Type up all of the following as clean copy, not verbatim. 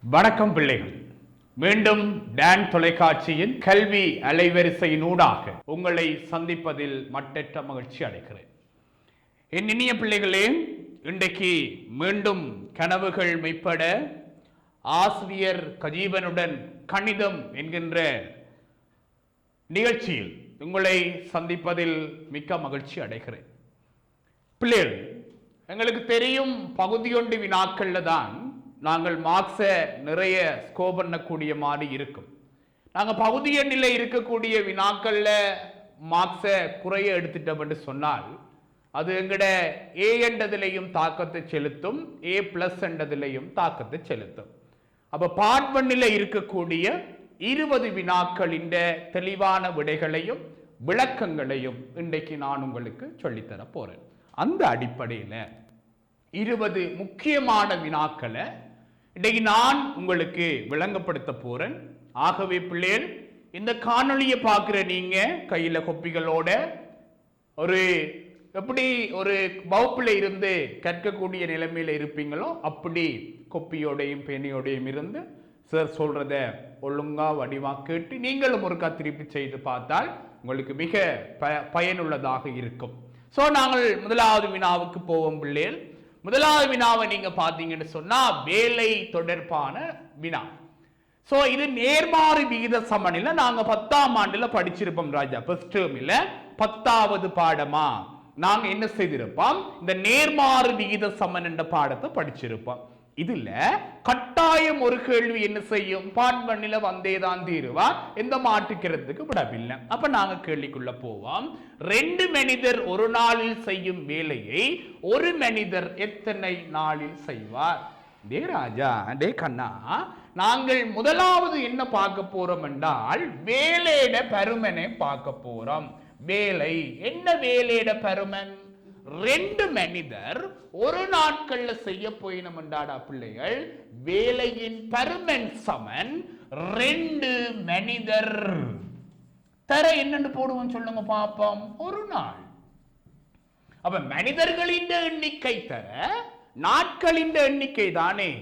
வணக்கம் பிள்ளைகள். மீண்டும் டான் தொலைக்காட்சியின் கல்வி அலைவரிசையினூடாக உங்களை சந்திப்பதில் மட்டற்ற மகிழ்ச்சி அடைகிறேன். என் இனிய பிள்ளைகளே, இன்றைக்கு மீண்டும் கனவுகள் மெய்ப்பட ஆசிரியர் கஜீவனுடன் கணிதம் என்கின்ற நிகழ்ச்சியில் உங்களை சந்திப்பதில் மிக்க மகிழ்ச்சி அடைகிறேன். பிள்ளைகள், எங்களுக்கு தெரியும் பகுதியொன்று வினாக்கள்ல தான் நாங்கள் மார்க்ஸை நிறைய ஸ்கோர் பண்ணக்கூடிய மாதிரி இருக்கும். நாங்கள் பகுதி எண்ணில் இருக்கக்கூடிய வினாக்கள்ல மார்க்ஸை குறைய எடுத்துட்டோம் சொன்னால் அது எங்கட ஏ என்றதிலையும் தாக்கத்தை செலுத்தும், ஏ பிளஸ் என்றதிலையும் தாக்கத்தை செலுத்தும். அப்ப பார்ட் ஒன்னில் இருக்கக்கூடிய 20 வினாக்களின் தெளிவான விடைகளையும் விளக்கங்களையும் இன்றைக்கு நான் உங்களுக்கு சொல்லித்தர போறேன். அந்த அடிப்படையில் 20 முக்கியமான வினாக்களை இன்றைக்கு நான் உங்களுக்கு விளங்கப்படுத்த போறேன். ஆகவே பிள்ளைகள், இந்த காணொலியை பார்க்கிற நீங்க கையில கொப்பிகளோட எப்படி ஒரு வகுப்புல இருந்து கற்கக்கூடிய நிலைமையில இருப்பீங்களோ அப்படி கொப்பியோடையும் பேனையோடையும் இருந்து சார் சொல்றத ஒழுங்கா வடிவா கேட்டு நீங்களும் ஒருக்கா திருப்பி செய்து பார்த்தால் உங்களுக்கு மிக பயனுள்ளதாக இருக்கும். சோ நாங்கள் முதலாவது வினாவுக்கு போவோம் பிள்ளைகள். முதலாவது வினாவை நீங்க பாத்தீங்கன்னு சொன்னா வேலை தொடர்பான வினா. சோ இது நேர்மாறு விகித சமநிலை நாங்க 10ஆம் ஆண்டுல படிச்சிருப்போம் ராஜா. ஃபர்ஸ்ட் டேர்ம்ல 10வது பாடமா நாங்க என்ன செய்திருப்போம், இந்த நேர்மாறு விகித சமன் என்ற பாடத்தை படிச்சிருப்போம். இதுல கட்டாயம் ஒரு கேள்வி என்ன செய்யும், பார்ட் ஒன்னில வந்தேதான் தீருவா, எந்த மாற்றுக்கிறதுக்கு விடவில்லை. அப்ப நாங்க கேள்விக்குள்ள போவோம். 2 மனிதர் ஒரு நாளில் செய்யும் வேலையை ஒரு மனிதர் எத்தனை நாளில் செய்வார்? டே ராஜா, டே கண்ணா, நாங்கள் முதலாவது என்ன பார்க்க போறோம் என்றால் வேலையிட பருமனை பார்க்க போறோம். வேலை என்ன? வேலையிட பருமன் 2 மனிதர் ஒரு நாட்கள்ல செய்ய போயினோம் என்றாடா பிள்ளைகள், வேலையின் பருமன் சமன் 2 மனிதர் தர என்னன்னு போடுவோம் சொல்லுங்க பாப்போம். ஒரு நாள். அப்ப மனிதர்களின் எண்ணிக்கை தர நாட்களின் எண்ணிக்கை தானே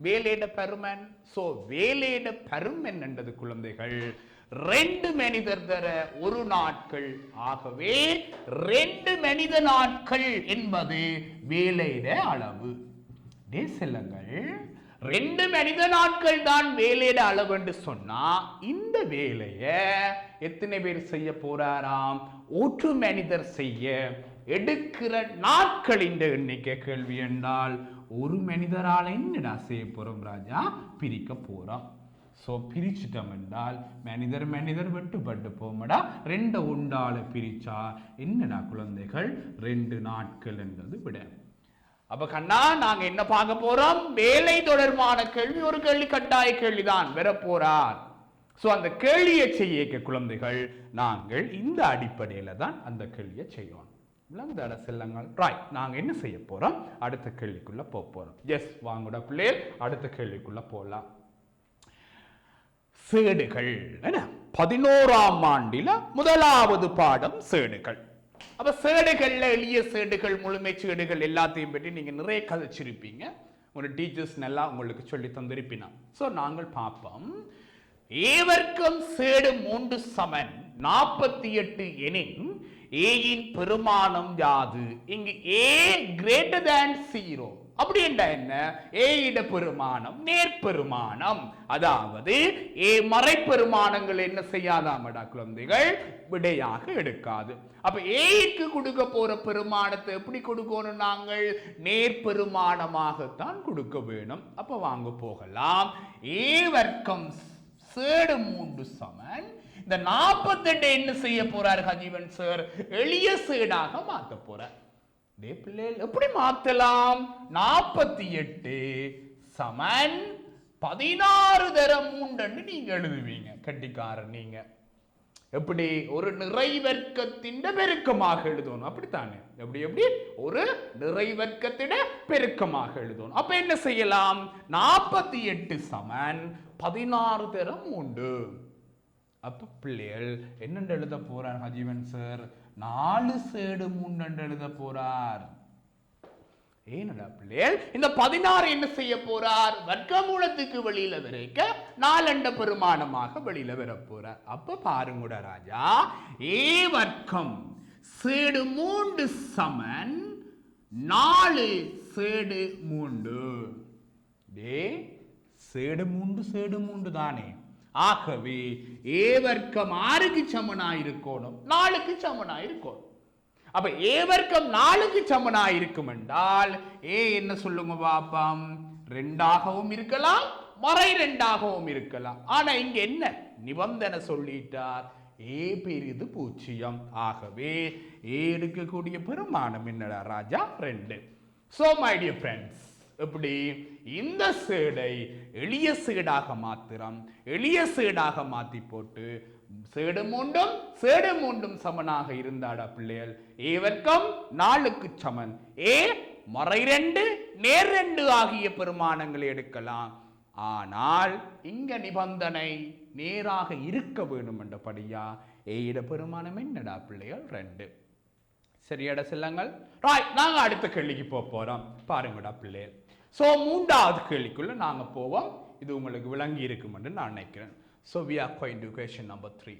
வேலையிட பருமன். சோ வேலையிட பருமன் என்றது குழந்தைகள் 2 மனிதர் தர ஒரு நாட்கள். ஆகவே 2 மனித நாட்கள் என்பது வேலையிட அளவு. செல்லுங்கள், 2 மனித நாட்கள் தான் வேலையிட அளவு என்று சொன்னா இந்த வேலைய எத்தனை பேர் செய்ய போறாராம்? ஒரு மனிதர் செய்ய எடுக்கிற நாட்களின் எண்ணிக்கை கேள்வி என்றால் ஒரு மனிதரால் என்னடா செய்ய போறோம் ராஜா? பிரிக்க போறோம். சோ பிரிச்சுட்டோம் என்றால் மனிதர் மனிதர் வெட்டுப்பட்டு போமடா. 2 உண்டால பிரிச்சா என்னடா குழந்தைகள்? 2 நாட்கள் என்றது விட. அப்ப கண்ணா நாங்க என்ன பார்க்க போறோம்? வேலை தொடர்பான கேள்வி. ஒரு கேள்வி கட்டாய கேள்விதான் வர போறார். சோ அந்த கேள்வியை செய்ய குழந்தைகள் நாங்கள் இந்த அடிப்படையில தான் அந்த கேள்வியை செய்யணும். செல்லுங்கள். ரைட், நாங்க என்ன செய்ய போறோம்? அடுத்த கேள்விக்குள்ள போறோம். எஸ், வாங்கடா பிள்ளைகள், அடுத்த கேள்விக்குள்ள போலாம். சேடுகள். 11ஆம் ஆண்டில முதலாவது பாடம் சேடுகள். அப்ப சேடுகள்ல எளிய சேடுகள், முழுமை சேடுகள் எல்லாத்தையும் பற்றி நீங்க நிறைய கதைச்சிருப்பீங்க. ஒரு டீச்சர்ஸ் நல்லா உங்களுக்கு சொல்லி தந்திருப்பினா. சோ நாங்கள் பார்ப்போம். ஏவர்க்கம் சேடு 3 சமன் 48 எனின் ஏயின் பெருமானம் யாது? இங்கு ஏ கிரேட்டர் தேன் 0. அப்படி என்ன? ஏ இட பெருமானம் நேர்பெருமானம், அதாவது ஏ மறைப்பெருமானங்கள் என்ன செய்யாதாமடா குழந்தைகள்? விடையாக எடுக்காது. அப்ப ஏக்கு கொடுக்க போற பெருமானத்தை எப்படி கொடுக்கணும்? நாங்கள் நேர்பெருமானமாகத்தான் கொடுக்க வேணும். அப்ப வாங்க போகலாம். ஏ வர்க்கம் சேடு 3 சமன் இந்த 48 என்ன செய்ய போறார் கஜீவன் சார்? எளிய சேடாக மாத்த போறார். எப்படி மாத்தலாம்? 48 சமன் 16 தரம் 3 நீங்க எழுதுவீங்க. கட்டிக்காரன் நீங்க. எப்படி? ஒரு நிறைவர்க்கத்தின் பெருக்கமாக எழுதணும். அப்படித்தானே? எப்படி ஒரு நிறைவர்க்கத்திட பெருக்கமாக எழுதணும். அப்ப என்ன செய்யலாம்? 48 சமன் 16 தரம் 3. அப்ப பிள்ளைகள் என்னென்று எழுத போறார் ஹஜீவன் சார்? 4 சேடு 3 எழுத போறார். ஏனடா பிள்ளைகள் இந்த 16 என்ன செய்ய போறார்? வர்க்கமூலத்துக்கு வெளியில வரைக்க 4 அண்ட பெருமானமாக வெளியில வர போறார். அப்ப பாருங்கடா ராஜா, ஏ வர்க்கம் சேடு 3 சமன் 4 சேடு 3. சேடு 3 தானே. ஆகவே ஏ வர்க்கம் 6க்கு சமனாயிருக்கணும், 4க்கு சமனாயிருக்கணும். அப்ப ஏ வர்க்கம் 4க்கு சமனாயிருக்கும் என்றால் ஏ என்ன சொல்லுங்க பாப்பம்? 2ஆகவும் இருக்கலாம், மறை 2ஆகவும் இருக்கலாம். ஆனா இங்க என்ன நிபந்தனை சொல்லிட்டார்? ஏ பெரிது 0. ஆகவே ஏ எடுக்கக்கூடிய பெருமானம் என்னடா ராஜா? 2. So my dear friends, எப்படி இந்த சேடை எளிய சேடாக மாத்திரம் எளிய சேடாக மாத்தி போட்டு சேடு மூண்டும் சமனாக இருந்தாடா பிள்ளைகள். ஏ வர்க்கம் 4க்கு சமன், ஏ மறை 2 நேர் 2 ஆகிய பெருமானங்களை எடுக்கலாம். ஆனால் இங்க நிபந்தனை நேராக இருக்க வேண்டும் என்றபடியா ஏட பெருமானம் என்னடா பிள்ளைகள்? 2. சரியாடா செல்லங்கள். நாங்க அடுத்த கேள்விக்கு போறோம். பாருங்கடா பிள்ளைகள். சோ 3வது கேள்விக்குள்ள நாங்க போவோம். இது உங்களுக்கு விளங்கி இருக்கும் என்று நான் நினைக்கிறேன். So we are going to question number 3.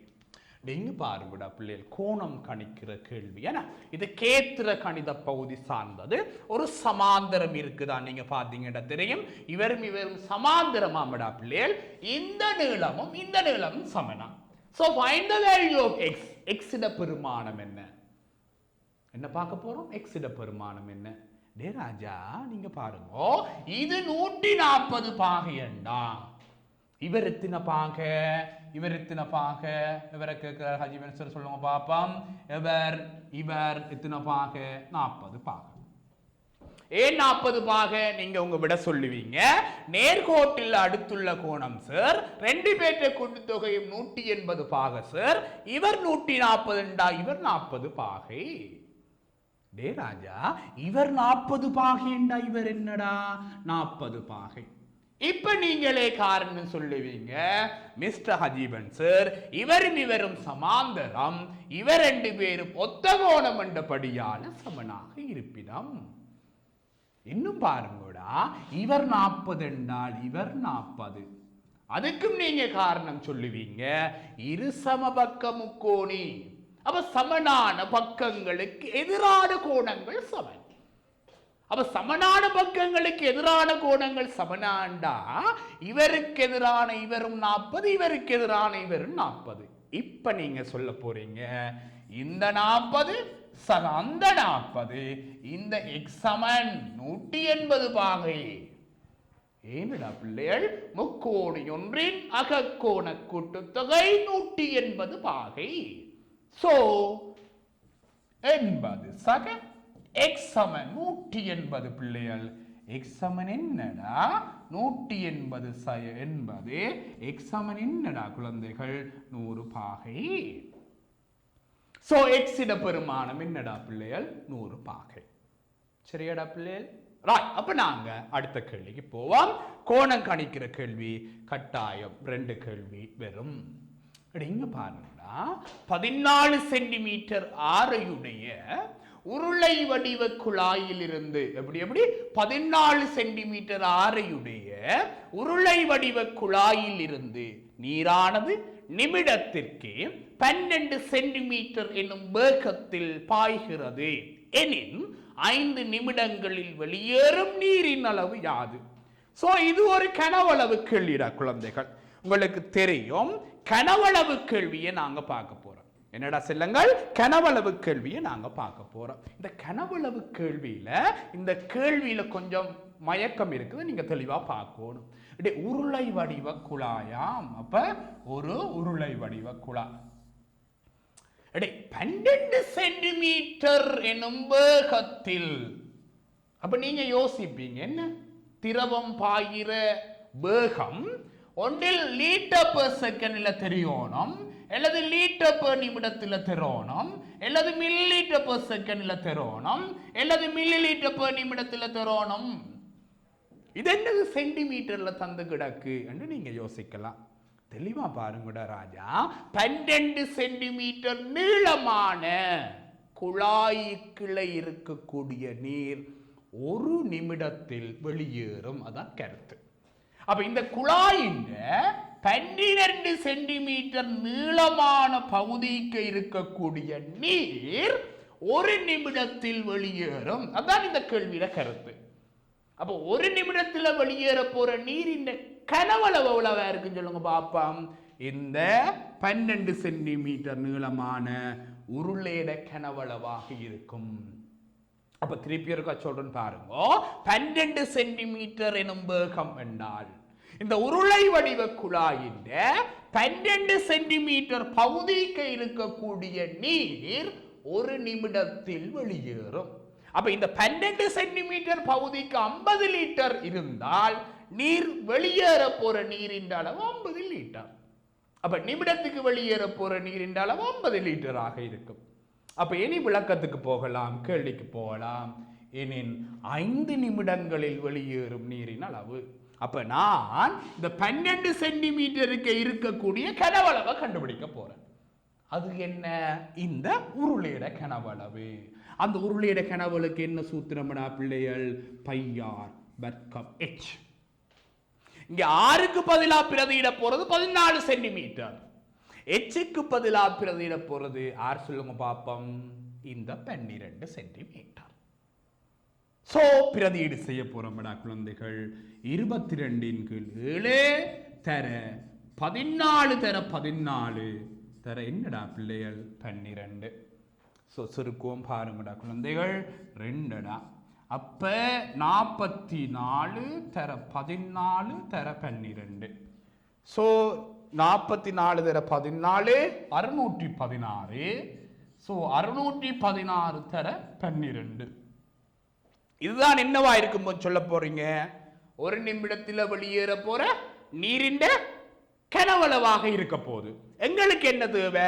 நீங்க பாருங்கடா பிள்ளைகள், கோணம் கணிக்கிற கேள்வி. ஏன்னா இது கேத்திர கணித பகுதி சார்ந்தது. ஒரு சமாந்தரம் இருக்குதா நீங்க பாத்தீங்கன்னா தெரியும். இவரும் சமாந்தரமாமடா பிள்ளைகள். இந்த நீளமும் சமனா. So find the value of x. x இட பெருமானம் என்ன பார்க்க போறோம்? x இட பெருமானம் என்ன? டே ராஜா நீங்க பாருங்க, இது 140 பாகையண்டா. இவர் எத்தனை பாகை? இவரை கேட்கிறார் ஹஜீபன் சார், சொல்லுங்க பாப்பம். இவர் எத்தனை பாகை? 40 பாகை. ஏன் 40 பாகை? நீங்க உங்க விட சொல்லுவீங்க, நேர்கோட்டில் அடுத்துள்ள கோணம் சார், 2 பேற்ற கூட்டுத்தொகையும் 180 பாகை சார். இவர் 140 இவர் 40 பாகை. டே ராஜா, இவர் 40 பாகைண்டா, இவர் என்னடா 40 பாகை. இப்ப நீங்களே காரணம் சொல்லுவீங்க, மிஸ்டர் ஹஜீபன் சார், இவரும் சமாந்தரம், இவர் 2 பேரும் ஒத்த கோணம் என்றபடியால சமனாக இருப்பிடம். இன்னும் பாருங்கடா, இவர் 40 என்றால் இவர் 40. அதுக்கும் நீங்க காரணம் சொல்லுவீங்க, இரு சமபக்க முக்கோணி. அப்ப சமனான பக்கங்களுக்கு எதிரான கோணங்கள் சமன். அப்ப சமனான பக்கங்களுக்கு எதிரான கோணங்கள் சமனாண்டா இவருக்கு எதிரான இவரும் 40, இவருக்கு எதிரான இவரும் 40. இப்ப நீங்க சொல்ல போறீங்க, இந்த 40 அந்த 40, இந்த x சமன் 180 பாகை. ஏனடா பிள்ளைகள், முக்கோணி ஒன்றின் அகக்கோண கூட்டுத்தொகை 180 பாகை. சோ 80 சக x சமன் 180 பிள்ளைகள். x சமன் என்னடா? 180 என்பது x சமன் என்னடா குழந்தைகள்? 100 பாகை. சோ x இட பெருமானம் என்னடா பிள்ளைகள்? 100 பாகை. சரியாடா பிள்ளைகள்? அப்ப நாங்க அடுத்த கேள்விக்கு போவோம். கோணம் கணிக்கிற கேள்வி கட்டாயம் 2 கேள்வி வரும். இங்க பாருங்கடா, 14 சென்டிமீட்டர் ஆரையுடைய உருளை வடிவ குழாயில் இருந்து எப்படி 14 சென்டிமீட்டர் ஆரையுடைய உருளை வடிவ குழாயில் இருந்து நீரானது நிமிடத்திற்கு 12 சென்டிமீட்டர் என்னும் வேகத்தில் பாய்கிறது எனின் 5 நிமிடங்களில் வெளியேறும் நீரின் அளவு யாது? சோ இது ஒரு கனவளவு கேள்விடா குழந்தைகள். உங்களுக்கு தெரியும், கனவளவு கேள்வியை நாங்க பார்க்க போறோம். என்னடா செல்லுங்கள், கனவளவு கேள்வியை நாங்க பார்க்க போறோம். இந்த கனவளவு கேள்வியில கொஞ்சம் மயக்கம் இருக்குது, நீங்க தெளிவா பார்க்கணும். உருளை வடிவ குழாயாம். அப்ப ஒரு உருளை வடிவ குழாய் 12 சென்டிமீட்டர் எனும் வேகத்தில். அப்ப நீங்க யோசிப்பீங்க, என்ன திரவம் பாயிற வேகம் ஒன்றில் லீட்டர் பெர் செகண்ட்ல தெரியணும், அல்லது லீட்டர் பெர் நிமிடத்துல தெரியணும், அல்லது மில்லி லீட்டர் பெர் செகண்ட்ல தெரியணும், அல்லது மில்லி லீட்டர் பெர் நிமிடத்துல தெரியணும். இது என்னது சென்டிமீட்டர்ல தந்து கிடக்கு என்று நீங்க யோசிக்கலாம். தெளிவா பாருங்கடா ராஜா, 12 சென்டிமீட்டர் நீளமான குழாய்க்குள்ள இருக்கக்கூடிய நீர் ஒரு நிமிடத்தில் வெளியேறும். அதான் கருத்து. அப்ப இந்த குழாயின் 12 சென்டிமீட்டர் நீளமான பகுதிக்கு இருக்கக்கூடிய நீர் ஒரு நிமிடத்தில் வெளியேறும். அதான் இந்த கேள்வியில கருத்து. அப்ப ஒரு நிமிடத்தில் வெளியேற போற நீரின் கனவளவு எவ்வளவா இருக்குன்னு சொல்லுங்க பாப்போம். இந்த 12 சென்டிமீட்டர் நீளமான உருளையிட கனவளவாக இருக்கும். அப்ப திருப்பி இருக்க சொல்றேன் பாருங்க. 12 சென்டிமீட்டர் எனும் வேகம் என்றால் இந்த உருளை வடிவ குழாயின் 12 சென்டிமீட்டர் பகுதிக்கு இருக்கக்கூடிய நீர் ஒரு நிமிடத்தில் வெளியேறும். அப்ப இந்த 12 சென்டிமீட்டர் பகுதிக்கு 50 லிட்டர் இருந்தால் நீர் வெளியேற போற நீரின் அளவு 50 லிட்டர். அப்ப நிமிடத்துக்கு வெளியேற போற நீரின் அளவு 50 லிட்டராக இருக்கும். அப்ப இனி விளக்கத்துக்கு போகலாம், கேள்விக்கு போகலாம். எனின் 5 நிமிடங்களில் வெளியேறும் நீரின் அளவு. அப்ப நான் இந்த 12 சென்டிமீட்டருக்கு இருக்கக்கூடிய கனவளவை கண்டுபிடிக்க போறேன். அது என்ன? இந்த உருளையிட கனவளவு. அந்த உருளையிட கனவளுக்கு என்ன சூத்திரம்டா பிள்ளைகள்? பையார் வர்க்கம் h. இங்க 6க்கு பதிலா பிரதியிட போறது 14 சென்டிமீட்டர். எச்சுக்கு பதிலா பிரதியிட போறது ஆர் சொல்லுங்க பாப்பம்? இந்த 12 சென்டிமீட்டர். சோ பிரதியீடு செய்ய போறோம்டா குழந்தைகள். 22 கீழ் 7 தர 14 தர 14 தர என்னடா பிள்ளைகள்? 12. சோ சுருக்குவோம் பாருங்கடா குழந்தைகள். 2டா. அப்ப 44 தர 14 தர 12. சோ 44 தர 14 616. சோ 616 தர 12. இதுதான் என்னவா இருக்கும் சொல்ல போறீங்க? ஒரு நிமிடத்தில் வெளியேற போற நீரின் கனவளவாக இருக்க போது. எங்களுக்கு என்ன தேவை?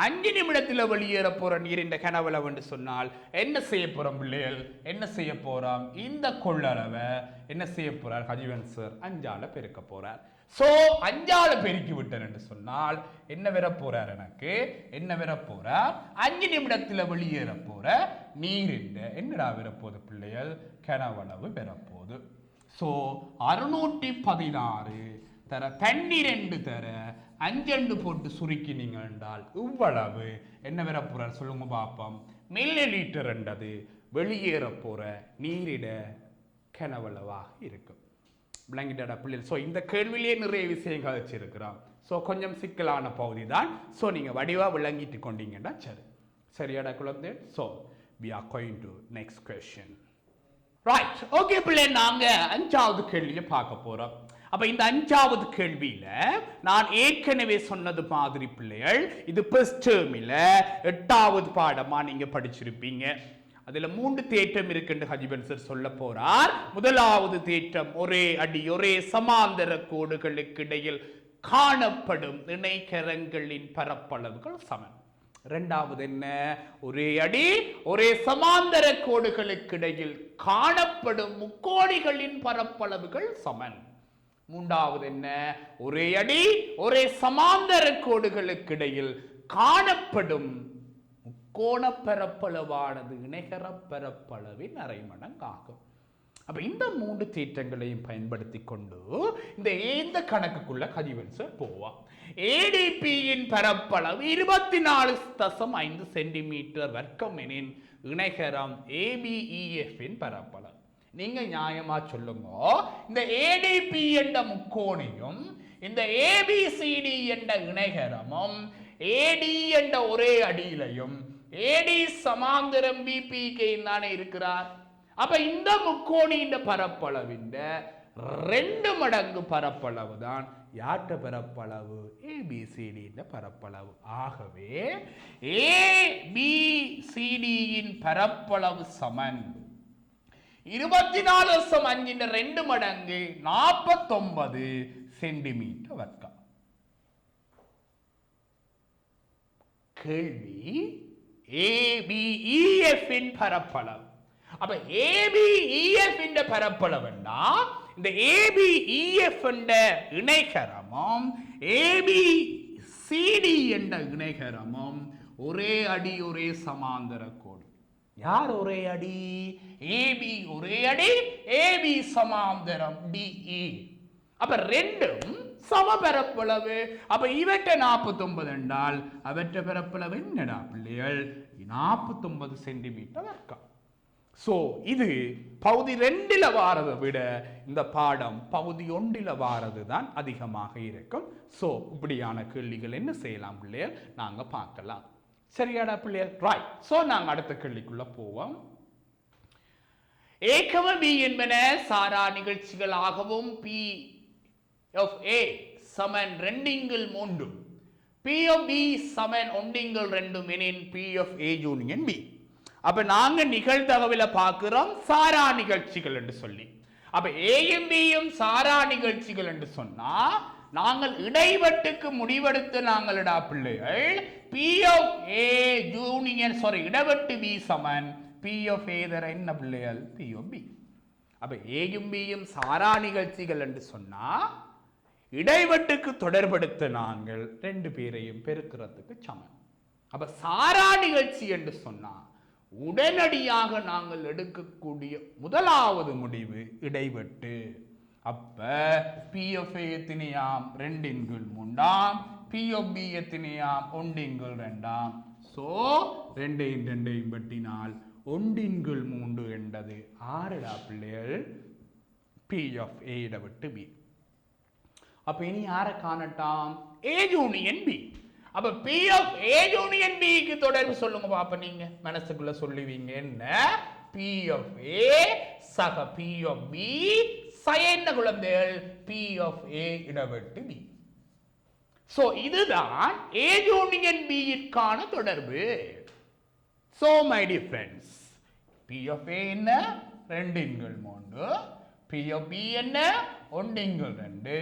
5 நிமிடத்தில் வெளியேற போற நீரின் கனவளவு என்று சொன்னால் என்ன செய்ய போறோம் பிள்ளைகள்? என்ன செய்ய போறோம்? இந்த கொள்ளளவை என்ன செய்ய போறார் ஹஜீவன் சார்? 5ஆல பெருக்க போறார். சோ 5ஆல பெருக்கி விட்டார் என்று சொன்னால் என்ன வர போறார்? எனக்கு என்ன வர போறார்? 5 நிமிடத்தில் வெளியேற போற நீரின் என்னடா வரப்போகுது பிள்ளைகள்? கனவளவு வரப்போகுது. சோ 616 தர 12 தர 5 போட்டு சுருக்கினீங்க என்றால் இவ்வளவு என்ன வர போறார் சொல்லுங்க பாப்போம்? மில்லி லிட்டர் என்றது வெளியேற போற நீரிட கனவளவாக இருக்கும். விளங்கிட்டா பிள்ளைகள்? ஸோ இந்த கேள்வியிலேயே நிறைய விஷயங்கள் வச்சிருக்கிறோம். ஸோ கொஞ்சம் சிக்கலான பகுதி தான். ஸோ நீங்க வடிவா விளங்கிட்டு கொண்டீங்கன்னா சரி. சரியாடா குழந்தை? So we are going to next question. Right, okay பிள்ளை, நாங்க 5வது கேள்வியை பார்க்க போறோம். அப்ப இந்த 5வது கேள்வியில நான் ஏற்கனவே சொன்னது மாதிரி பிள்ளைகள், இது ஃபர்ஸ்ட் டேர்மில் 8வது பாடமா நீங்க படிச்சிருப்பீங்க. அதுல 3 தேற்றம் இருக்குன்னு ஹஜீபன் சார் சொல்ல போறார். முதலாவது தேற்றம், ஒரே அடி ஒரே சமாந்தர கோடுகளுக்கு இடையில் காணப்படும் இணைகரங்களின் பரப்பளவுகள் சமன். இரண்டாவது என்ன? ஒரே அடி ஒரே சமாந்தர கோடுகளுக்கு இடையில் காணப்படும் முக்கோணிகளின் பரப்பளவுகள் சமன். மூன்றாவது என்ன? ஒரே அடி ஒரே சமாந்தர கோடுகளுக்கு இடையில் காணப்படும் முக்கோண பரப்பளவானது இணைகர பரப்பளவின் அரைமடங்காகும். அப்ப இந்த 3 தேற்றங்களையும் பயன்படுத்தி கொண்டு இந்த கணக்குக்குள்ள ஹஜீவன் சார் போவான். ஏடிபியின் பரப்பளவு 24.5 சென்டிமீட்டர் வர்க்கம் எனின் இணைகரம் ABEF இன் பரப்பளவு. நீங்க நியாயமா சொல்லுங்க, இந்த ஏடிபி என்ற முக்கோணியும் இந்த ABCD என்ற இணைகரமும் AD என்ற ஒரே அடியிலையும் AD சமாந்தரம் BPK தானே இருக்கிறார். அப்ப இந்த முக்கோணியின் பரப்பளவின் 2 மடங்கு பரப்பளவு தான் யாற்ற பரப்பளவு? ABCD பரப்பளவு. ஆகவே ABCD இன் பரப்பளவு சமன் 24.5 2 மடங்கு 49 சென்டிமீட்டர் வர்க்கம். கேள்வி, ABEF இன் பரப்பளவு. அப்ப ABEF என்ற பரப்பளவுன்னா இந்த ABEF என்ற இணைகரமும் ABCD என்ற இணைகரமும் ஒரே அடி ஒரே சமாந்தர கோடு. யார் ஒரே அடி? ஏபி ஒரே அடி, ஏபி சமாந்தரம் டிஇ. அப்ப ரெண்டும் சம பரப்பளவு. அப்ப இவற்றை 49 என்றால் அவற்றை பரப்பளவு என்னடா பிள்ளைகள்? 49 சென்டிமீட்டர் வர்க்கம். சோ இது பகுதி 2ல வாரதை விட இந்த பாடம் பகுதி 1ல வாரது தான் அதிகமாக இருக்கும். சோ இப்படியான கேள்விகள் என்ன செய்யலாம் பிள்ளைகள்? நாங்க பார்க்கலாம். சரியாடா பிள்ளைகள்? ரைட். சோ நாங்க அடுத்த கேள்விக்குள்ள போவோம். ஏகம பி என்பன சாரா நிகழ்ச்சிகளாகவும் பி of A சமன் 2/3 P of B சமன் 1/2 எனின் P of A union B. அப்ப நாங்க நிகழ்தகவில பார்க்கிறோம் சாரா நிகழ்ச்சிகள் என்று சொல்லி. அப்ப ஏயும் பியும் சாரா நிகழ்ச்சிகள் என்று சொன்னா நாங்கள் இடைவெட்டுக்கு முடிவெடுத்து நாங்களிடா பிள்ளைகள் P of A யூனியன் இடைவெட்டு B சமன் P of A தர என்ன பிள்ளைகள்? P of B. அப்ப ஏயும் பியும் சாரா நிகழ்ச்சிகள் என்று சொன்னா இடைவெட்டுக்கு தொடர்படுத்த நாங்கள் 2 பேரையும் பெருக்கிறதுக்கு சமம். அப்ப சாரா நிகழ்ச்சி என்று சொன்னா உடனடியாக நாங்கள் எடுக்கக்கூடிய முதலாவது முடிவு இடைவெட்டு. அப்ப P of A எத்தனையாம்? 2/3, P of B எத்தனையாம்? 1/2. So 2 வெட்டினால் 1/3 என்றது 6 பிள்ளைகள் P of A இடைவெட்டு B. அப்ப இனி யாரை காணட்டாம்? A union B. அப்ப P of A union B க்கு தொடர்பு சொல்லுங்க பாப்ப. நீங்க மனசுக்குள்ள சொல்லுவீங்க என்ன? P of A சக P of B என்ன குழந்தைகள்? P of A இடைவெட்டு B. So இதுதான் A யூனியன் B ற்கான தொடர்பு. So my dear friends, P of A என்ன? 2/3, P of B என்ன? 1/2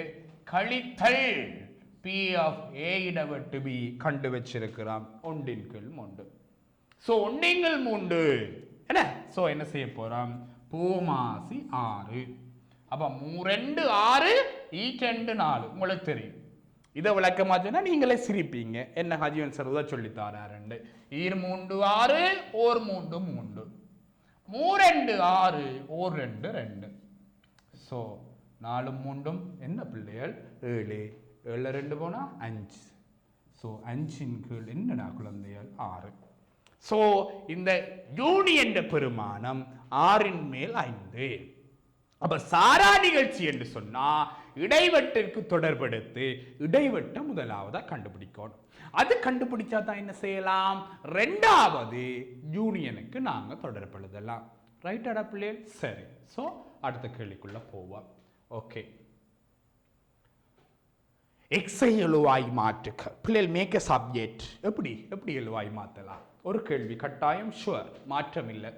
கழித்தல் P of A இடைவெட்டு B கண்டு வச்சிருக்கிறோம் 1/3. சோ 1/3 என்ன? சோ என்ன செய்ய போறோம்? பூமாசி 6. அப்ப 3 6 2 4 உங்களுக்கு தெரியும். இதை விளக்கமா சொன்னா நீங்களே சிரிப்பீங்க. என்ன ஹஜீவன் சார் உதவி சொல்லி தாராரு? 3 6 1 3 3 3 6 1 2 2. சோ 4 3 என்ன பிள்ளைகள்? 7. 7 2 போனா 5. சோ 5 கீழ் என்னடா குழந்தைகள்? 6. சோ இந்த யூனியன் பெருமானம் 6 மேல் 5. அப்ப சாரா நிகழ்ச்சி என்று சொன்னா இடைவெட்டிற்கு தொடர்படுத்தி இடைவெட்டை முதலாவதா கண்டுபிடிக்கணும். அது கண்டுபிடிச்சா தான் என்ன செய்யலாம்? 2வது யூனியனுக்கு நாங்க தொடர்பு எழுதலாம். ரைட்டாடா பிள்ளைகள்? சரி. சோ அடுத்த கேள்விக்குள்ள போவோம். ஓகே, எக்ஸை எழுவாய் மாற்றுக. பிள்ளைகள் மேக் எ சப்ஜெக்ட். எப்படி எழுவாய் மாற்றலாம்? ஒரு கேள்வி கட்டாயம். ஷுவர், மாற்றம் இல்லை.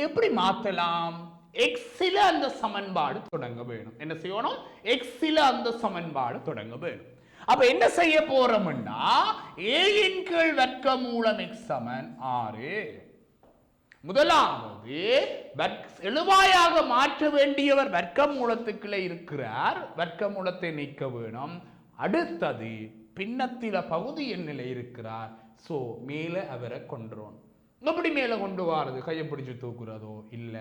எப்படி மாற்றலாம்? எக்ஸில அந்த சமன்பாடு தொடங்க வேணும். என்ன செய்யணும்? எக்ஸில அந்த சமன்பாடு தொடங்க வேணும். அப்ப என்ன செய்ய போறோம்னா ஏயின் கீழ் வர்க்கமூலம் எக்ஸ் சமன் 6. முதலாவது எழுவாயாக மாற்ற வேண்டியவர் வர்க்கமூலத்துக்குள்ளே இருக்கிறார். வர்க்கமூலத்தை நீக்க வேணும். அடுத்தது பின்னத்தில பகுதி எண்ணில் இருக்கிறார். சோ மேல அவரை கொண்டுறோம். எப்படி மேல கொண்டு வாரது? கையை பிடிச்சு தூக்குறதோ இல்ல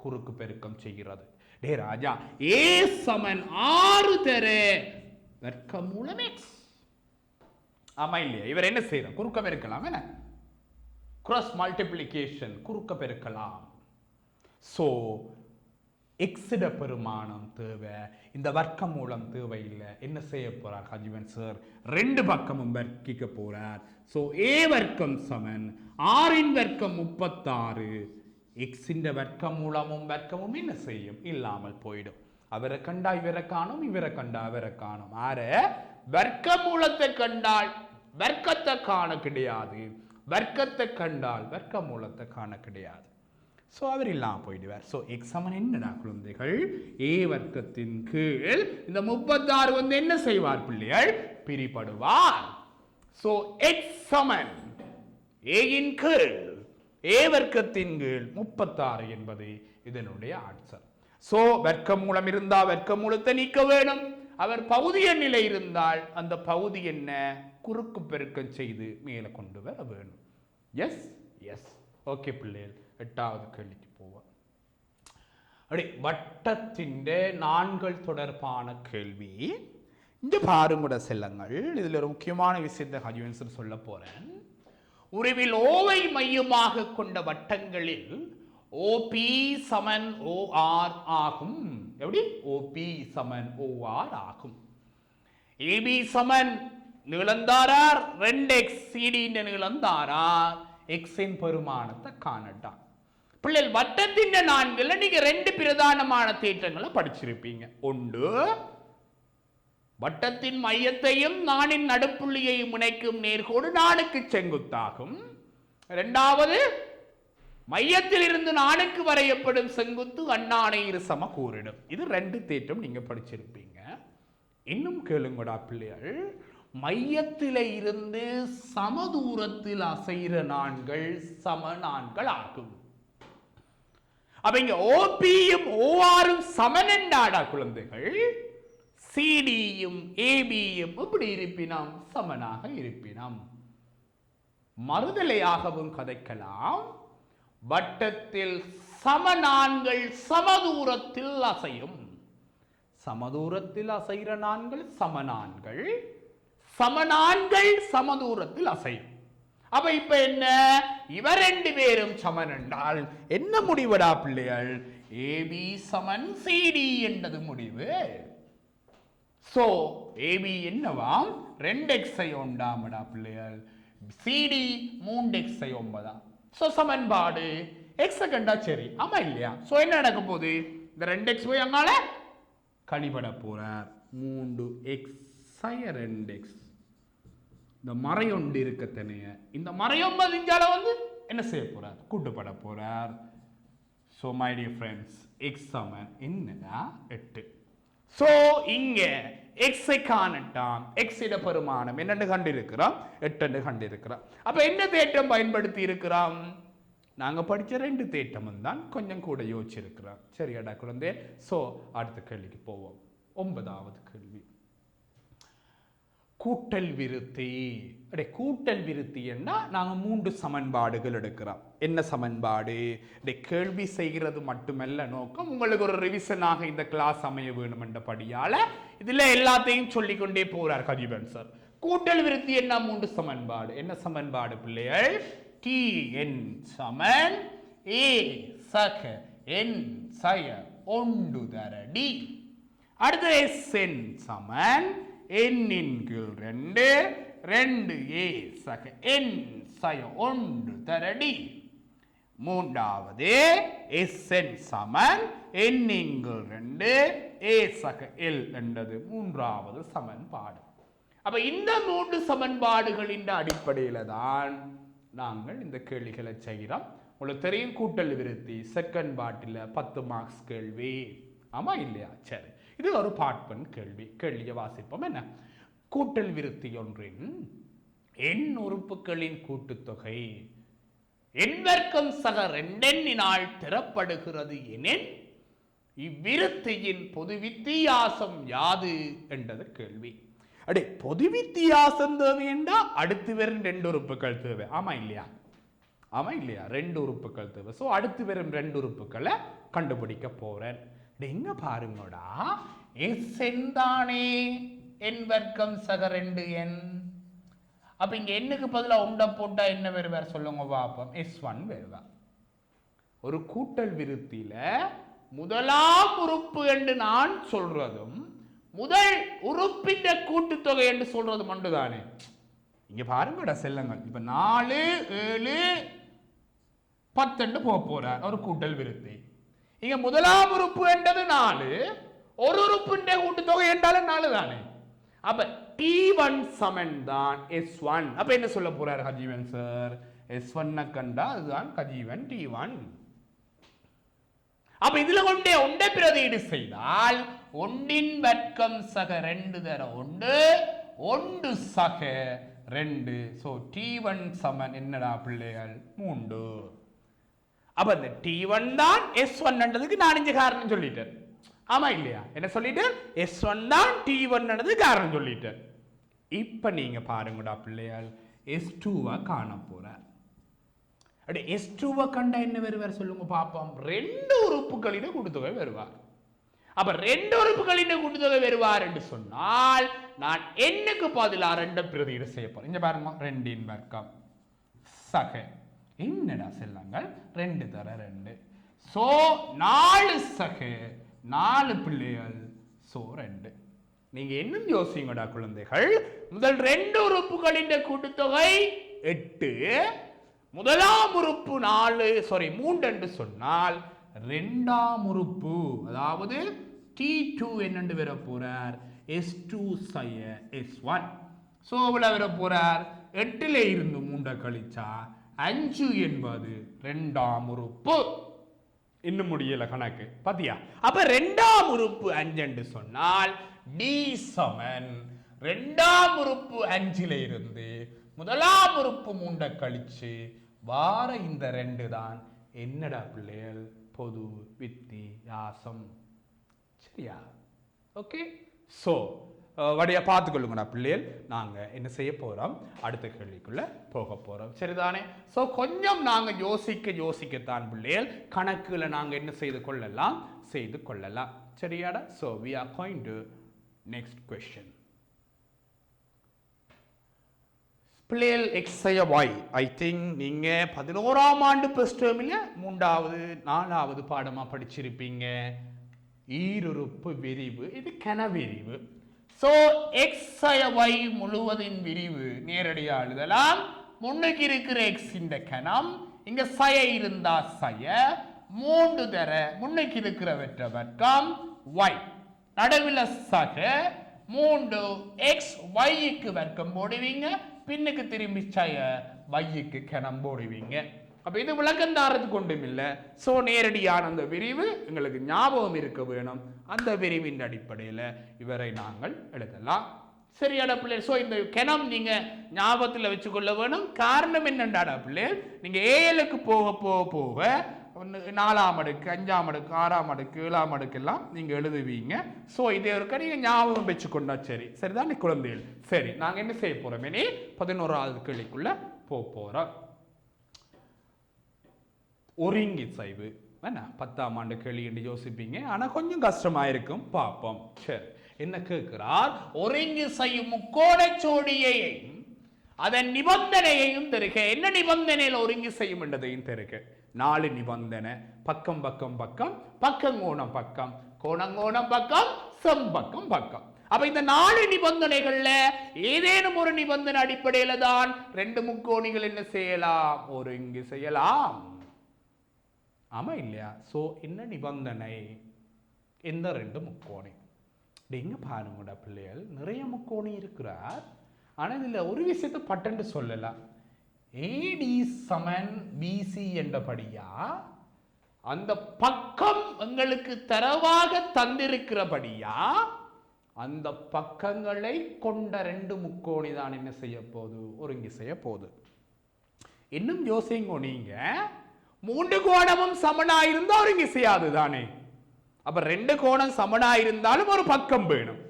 குறுக்கு பெருக்கம் செய்கிறது. டே ராஜா, ஏ சமன் 6 தர வர்க்கமூலம் எக்ஸ். ஆமா இல்லையா? இவர் என்ன செய்யற? குறுக்க பெருக்கலாம். என்ன cross multiplication குறுக்க பெருக்கலாம். சோ எக்ஸிட பெருமானம் தேவை, இந்த வர்க்கமூலம் தேவையில்லை. என்ன செய்ய போறார் ஹஜீவன் சார்? 2 பக்கமும் வர்க்கிக்க போறார். சோ ஏ வர்க்கம் சமன் 6 வர்க்கம் 36. எக்ஸின் வர்க்கமூலமும் என்ன செய்யும்? இல்லாமல் போயிடும். அவரை கண்டா இவரை காணும், இவரை கண்டா அவரை காணும். ஆற வர்க்கமூலத்தை கண்டால் வர்க்கத்தை காண கிடையாது, வர்க்கத்தை கண்டால் வர்க்கமூலத்தை காண கிடையாது. சோ அவர் இல்லாம போயிடுவார். சோ எக்ஸ் சமன் என்னடா குழந்தைகள்? ஏ வர்க்கத்தின் கீழ் இந்த 36 வந்து என்ன செய்வார் பிள்ளைகள்? பிரிபடுவார். சோ எக்ஸ் சமன் ஏ இன் கீழ் ஏ வர்க்கத்தின் கீழ் 36 என்பது இதனுடைய ஆன்சர். சோ வர்க்கமூலம் இருந்தா வர்க்கமூலத்தை நீக்க வேணும். அவர் பகுதி எண்ணிலை இருந்தால் அந்த பகுதி என்ன? குறுக்கு பெருக்கம் செய்து மேலே கொண்டு வர வேணும். S S. ஓகே பிள்ளைகள், 8வது கேள்விக்கு போவோம். அப்படி வட்டத்தின் நான்கள் தொடர்பான கேள்வி. இந்த பாருங்கூட செல்லங்கள், இதுல ஒரு முக்கியமான விஷயத்தை ஹஜிவன்சன் சொல்ல போறேன். உருவில் ஓவை மையமாக கொண்ட வட்டங்களில் OP சமன் OR ஆகும். எப்படி? OP சமன் OR ஆகும். AB சமன் நீளந்தாரார் 2x, CD நீளந்தாரார் x இன் பெருமானத்தை காணட்டா. பிள்ளைகள் வட்டத்தின் நான்குல நீங்க 2 பிரதானமான தேற்றங்களை படிச்சிருப்பீங்க. ஒன்று, வட்டத்தின் மையத்தையும் நாணின் நடுப்புள்ளியையும் இணைக்கும் நேர்கோடு நாணுக்கு செங்குத்தாகும். இரண்டாவது, மையத்தில் இருந்து நாணுக்கு வரையப்படும் செங்குத்து அண்ணாணை இரு சம கூறிடும். இது 2 தேற்றம் நீங்க படிச்சிருப்பீங்க. இன்னும் கேளுங்கடா பிள்ளைகள், மையத்தில இருந்து சமதூரத்தில் அசைகிற நான்கள் சம நான்கள் ஆகும். அப்ப இங்க OPயும் ORயும் சமனண்டாடா குழந்தைகள். CDயும் ABயும் இப்படி இருப்பினம் சமனாக இருப்பினம். மறுதலையாகவும் கதைக்கலாம். வட்டத்தில் சமநான்கள் சமதூரத்தில் அசையும். சமதூரத்தில் அசைகிற நான்கள் சமநான்கள், சமநான்கள் சமதூரத்தில் அசையும். அப்ப இப்ப என்ன, இவ 2 பேரும் சமன் என்றால் என்ன முடிவடா பிள்ளைகள்? AB சமன் CD என்றது முடிவு. So AB என்னவாம்? 2x உண்டாமடா பிள்ளைகள். CD 3x 9. சோ சமன்பாடு x கண்டா சரி, ஆமா இல்லையா? சோ என்ன நடக்க போகுது? இந்த 2x போய் அங்கால கழிபட போறார். 3x 2x. இந்த மறையொண்டு இருக்கத்தனைய இந்த மறையும் பதிஞ்சால என்ன செய்ய போறார்? கூட்டுப்பட போறார். So my dear friends, x சமன் என்னடா 8. சோ இங்க x ஐ காணட்டாம். x இட பெருமானம் என்னன்னு கண்டிருக்கிறோம்? 8 கண்டிருக்கிறோம். அப்ப என்ன தேற்றம் பயன்படுத்தி இருக்கிறோம்? நாங்க படிச்ச 2 தேற்றமும் தான், கொஞ்சம் கூட யோசிச்சிருக்கிறோம். சரியாடா குழந்தை? சோ அடுத்த கேள்விக்கு போவோம். 9வது கேள்வி, கூட்டல் விருத்தி. கூட்டல் விருத்தி என்ன? நாங்க 3 சமன்பாடுகள் எடுக்கிறோம். என்ன சமன்பாடு? கேள்வி செய்கிறது மட்டுமல்ல நோக்கம், உங்களுக்கு ஒரு ரிவிஷனாக இந்த கிளாஸ் அமைய வேணும் என்றபடியால இதுல எல்லாத்தையும் சொல்லிக்கொண்டே போறார் கஜிபன் சார். கூட்டல் விருத்தி என்ன? 3 சமன்பாடு. என்ன சமன்பாடு பிள்ளைகள்? Tn சமன் A சக n சய 1 தர D. அடுத்து Sn சமன் n இன் கீழ் 2 2a சக n சய 1 தர D. மூன்றாவது Sn சமன் n இன் கீழ் 2 a சக l என்றது மூன்றாவது சமன்பாடு. அப்ப இந்த 3 சமன்பாடுகளின் அடிப்படையில தான் நாங்கள் இந்த கேள்விகளை செய்கிறோம். உங்களுக்கு தெரியும், கூட்டல் விருத்தி செகண்ட் பார்ட்டில் 10 மார்க்ஸ் கேள்வி, ஆமா இல்லையா? சரி, இது ஒரு பார்ட் கேள்வி. கேள்வியை வாசிப்போம். என்ன? கூட்டல் விருத்தி ஒன்றின் எண் உறுப்புகளின் கூட்டுத்தொகை எண் வர்க்கம் சக 2 எண்ணினால் பெறப்படுகிறது எனில் இவ்விருத்தியின் பொது வித்தியாசம் யாது என்றது கேள்வி. அடே, பொது வித்தியாசம் தேவை என்றா அடுத்து வரும் 2 உறுப்புகள் தேவை, ஆமா இல்லையா? ஆமா இல்லையா? 2 உறுப்புகள் தேவை. சோ அடுத்து வரும் 2 உறுப்புகளை கண்டுபிடிக்க போறேன். எங்க பாருங்கடா, Sn தானே n வர்க்கம் சக 2 n. அப்ப இங்க எண்ணுக்கு பதிலா உண்ட போட்டா என்ன வருவார் சொல்லுங்க பாப்போம்? S1 வருவார். ஒரு கூட்டல் விருத்தியில முதலாம் உறுப்பு என்று நான் சொல்றதும் முதல் உறுப்பின் கூட்டுத்தொகை என்று சொல்றது மண்டுதானே. இங்க பாருங்கடா செல்லங்கள், இப்ப 4 7 10 போக போறார் ஒரு கூட்டல் விருத்தி. இங்க முதலாம் உறுப்பு என்றது 4, ஒரு உறுப்பின் கூட்டுத்தொகை என்றாலும் 4 தானே. அப்ப T1 சமன் தான் S1. அப்ப என்ன சொல்ல போறார் கஜீவன் சார்? S1 கண்டா அதுதான் கஜீவன் T1. அப்ப இதுல கொண்டே ஒன்றை பிரதியீடு செய்தால் 1 வர்க்கம் சக 2 தர 1 1 சக 2. சோ T1 சமன் என்னடா பிள்ளைகள்? 3. அப்ப இந்த T1 தான் S1 என்றதுக்கு நான் இங்க காரணம் சொல்லிட்டேன், ஆமா இல்லையா? என்ன சொல்லிட்டேன்? S1 தான் T1 என்றது காரணம் சொல்லிட்டேன். இப்ப நீங்க பாருங்கடா பிள்ளைகள், S2 காண போறார். அப்படி S2 கண்டா என்ன வருவார் சொல்லுங்க பாப்போம். ரெண்டு உறுப்புகளின் கூட்டுத்தொகை வருவார். அப்ப ரெண்டு உறுப்புகளின் கூட்டுத்தொகை வருவார் என்று சொன்னால் நான் எண்ணுக்கு பதிலாக ரெண்டு பிரதியிட செய்ய போறேன். இங்க பாருங்க, 2 வர்க்கம் சக என்னடா செல்லங்கள் 2 தர 2, சோ 4 சக 4 பிள்ளைகள், சோ 2. நீங்க இன்னும் யோசிங்கடா குழந்தைகள், முதல் 2 உறுப்புகளின் கூட்டுத்தொகை 8, முதலாம் உறுப்பு 3 என்று சொன்னால் இரண்டாம் உறுப்பு அதாவது T2 என்னென்று வர போறார், S2 சய S1. சோ இவ்வளவு வர போறார், 8ல இருந்து 3 கழிச்சா 5 என்பது இரண்டாம் உறுப்பு. இன்னும் முடியல கணக்கு பாத்தியா? அப்ப இரண்டாம் உறுப்பு 5 என்று சொன்னால் D சமன் இரண்டாம் உறுப்பு 5ல இருந்து முதலாம் உறுப்பு 3 கழிச்சு வார இந்த 2 தான் என்னடா பிள்ளைகள் பொது வித்தியாசம். சரியா? ஓகே. சோ வடியா பார்த்துக்கொள்ளுங்கடா பிள்ளைகள். நாங்க என்ன செய்ய போறோம், அடுத்த கேள்விக்குள்ள போக போறோம். சரிதானே? சோ கொஞ்சம் நாங்க யோசிக்கத்தான் பிள்ளைகள் கணக்குல நாங்க என்ன செய்து கொள்ளலாம். சரியாடா? So we are going to next question. பிள்ளைகள் XY ஐ திங்க் நீங்க 11ஆம் ஆண்டு ஃபர்ஸ்ட் டேர்ம்ல 3வது 4வது பாடமா படிச்சிருப்பீங்க. ஈருறுப்பு விரிவு, இது கன விரிவு. சோ XY முழுவதின் விரிவு நேரடியா எழுதலாம். முன்னுக்கு இருக்கிற x இந்த கணம், இங்க சய இருந்தா சய 3 தர முன்னுக்கு இருக்கிற வெற்ற வர்க்கம் y, நடுவில் சக 3 x y-க்கு வர்க்கம் போடுவீங்க, பின்னுக்கு திரும்பி சய y-க்கு கணம் போடுவீங்க. அப்ப இது விளக்கம் தாரதுக்கு ஒன்றும் இல்லை. சோ நேரடியான அந்த விரிவு எங்களுக்கு ஞாபகம் இருக்க வேணும். அந்த விரிவின் அடிப்படையில் இவரை நாங்கள் எழுதலாம். சரியாடா பிள்ளை? சோ இந்த கணம் நீங்க ஞாபகத்தில் வச்சுக்கொள்ள வேணும். காரணம் என்னண்டாடா பிள்ளை, நீங்க ஏஎலுக்கு போக 4ஆம் அடுக்கு 5ஆம் அடுக்கு 6ஆம் அடுக்கு 7ஆம் அடுக்கு எல்லாம் நீங்க எழுதுவீங்க. சோ இதே இருக்க நீங்க ஞாபகம் வச்சுக்கொண்டா சரிதான் குழந்தைகள். சரி, நாங்க என்ன செய்ய போறோம், இனி 11வது கேள்விக்குள்ள போறோம். ஒருங்கிசைவு என்ன 10ஆம் ஆண்டு கேள்வி என்று யோசிப்பீங்க, ஆனா கொஞ்சம் கஷ்டமா இருக்கும். பார்ப்போம். சரி, என்ன கேட்கிறார், ஒருங்கிசையும் முக்கோணச்சோடியையும் அதன் நிபந்தனையையும் தருக. என்ன நிபந்தனையில் ஒருங்கிசையும் என்றதையும் தருக. 4 நிபந்தனை, பக்கம் கோணம் பக்கம், கோணம் பக்கம், செம்பக்கம் பக்கம். அப்ப இந்த 4 நிபந்தனைகள்ல ஏதேனும் ஒரு நிபந்தனை அடிப்படையில தான் 2 முக்கோணிகள் என்ன செய்யலாம், ஒருங்கி செய்யலாம். ஆமா இல்லையா? சோ என்ன நிபந்தனை, எந்த 2 முக்கோணி? நீங்க பாருங்கடா பிள்ளைகள், நிறைய முக்கோணி இருக்கிறார். ஆனா இதுல ஒரு விஷயத்தை பட்டன்னு சொல்லலாம். AD சமன் BC என்றபடியா அந்த பக்கம் எங்களுக்கு தரவாக தந்திருக்கிறபடியா அந்த பக்கங்களை கொண்ட 2 முக்கோணி தான் என்ன செய்ய போகுது, ஒருங்கி செய்ய போகுது. இன்னும் யோசிங்க, நீங்க 3 கோணமும் சமனாயிருந்தா ஒருங்கி செய்யாது தானே. அப்ப 2 கோணம் சமனாயிருந்தாலும் ஒரு பக்கம் வேணும்.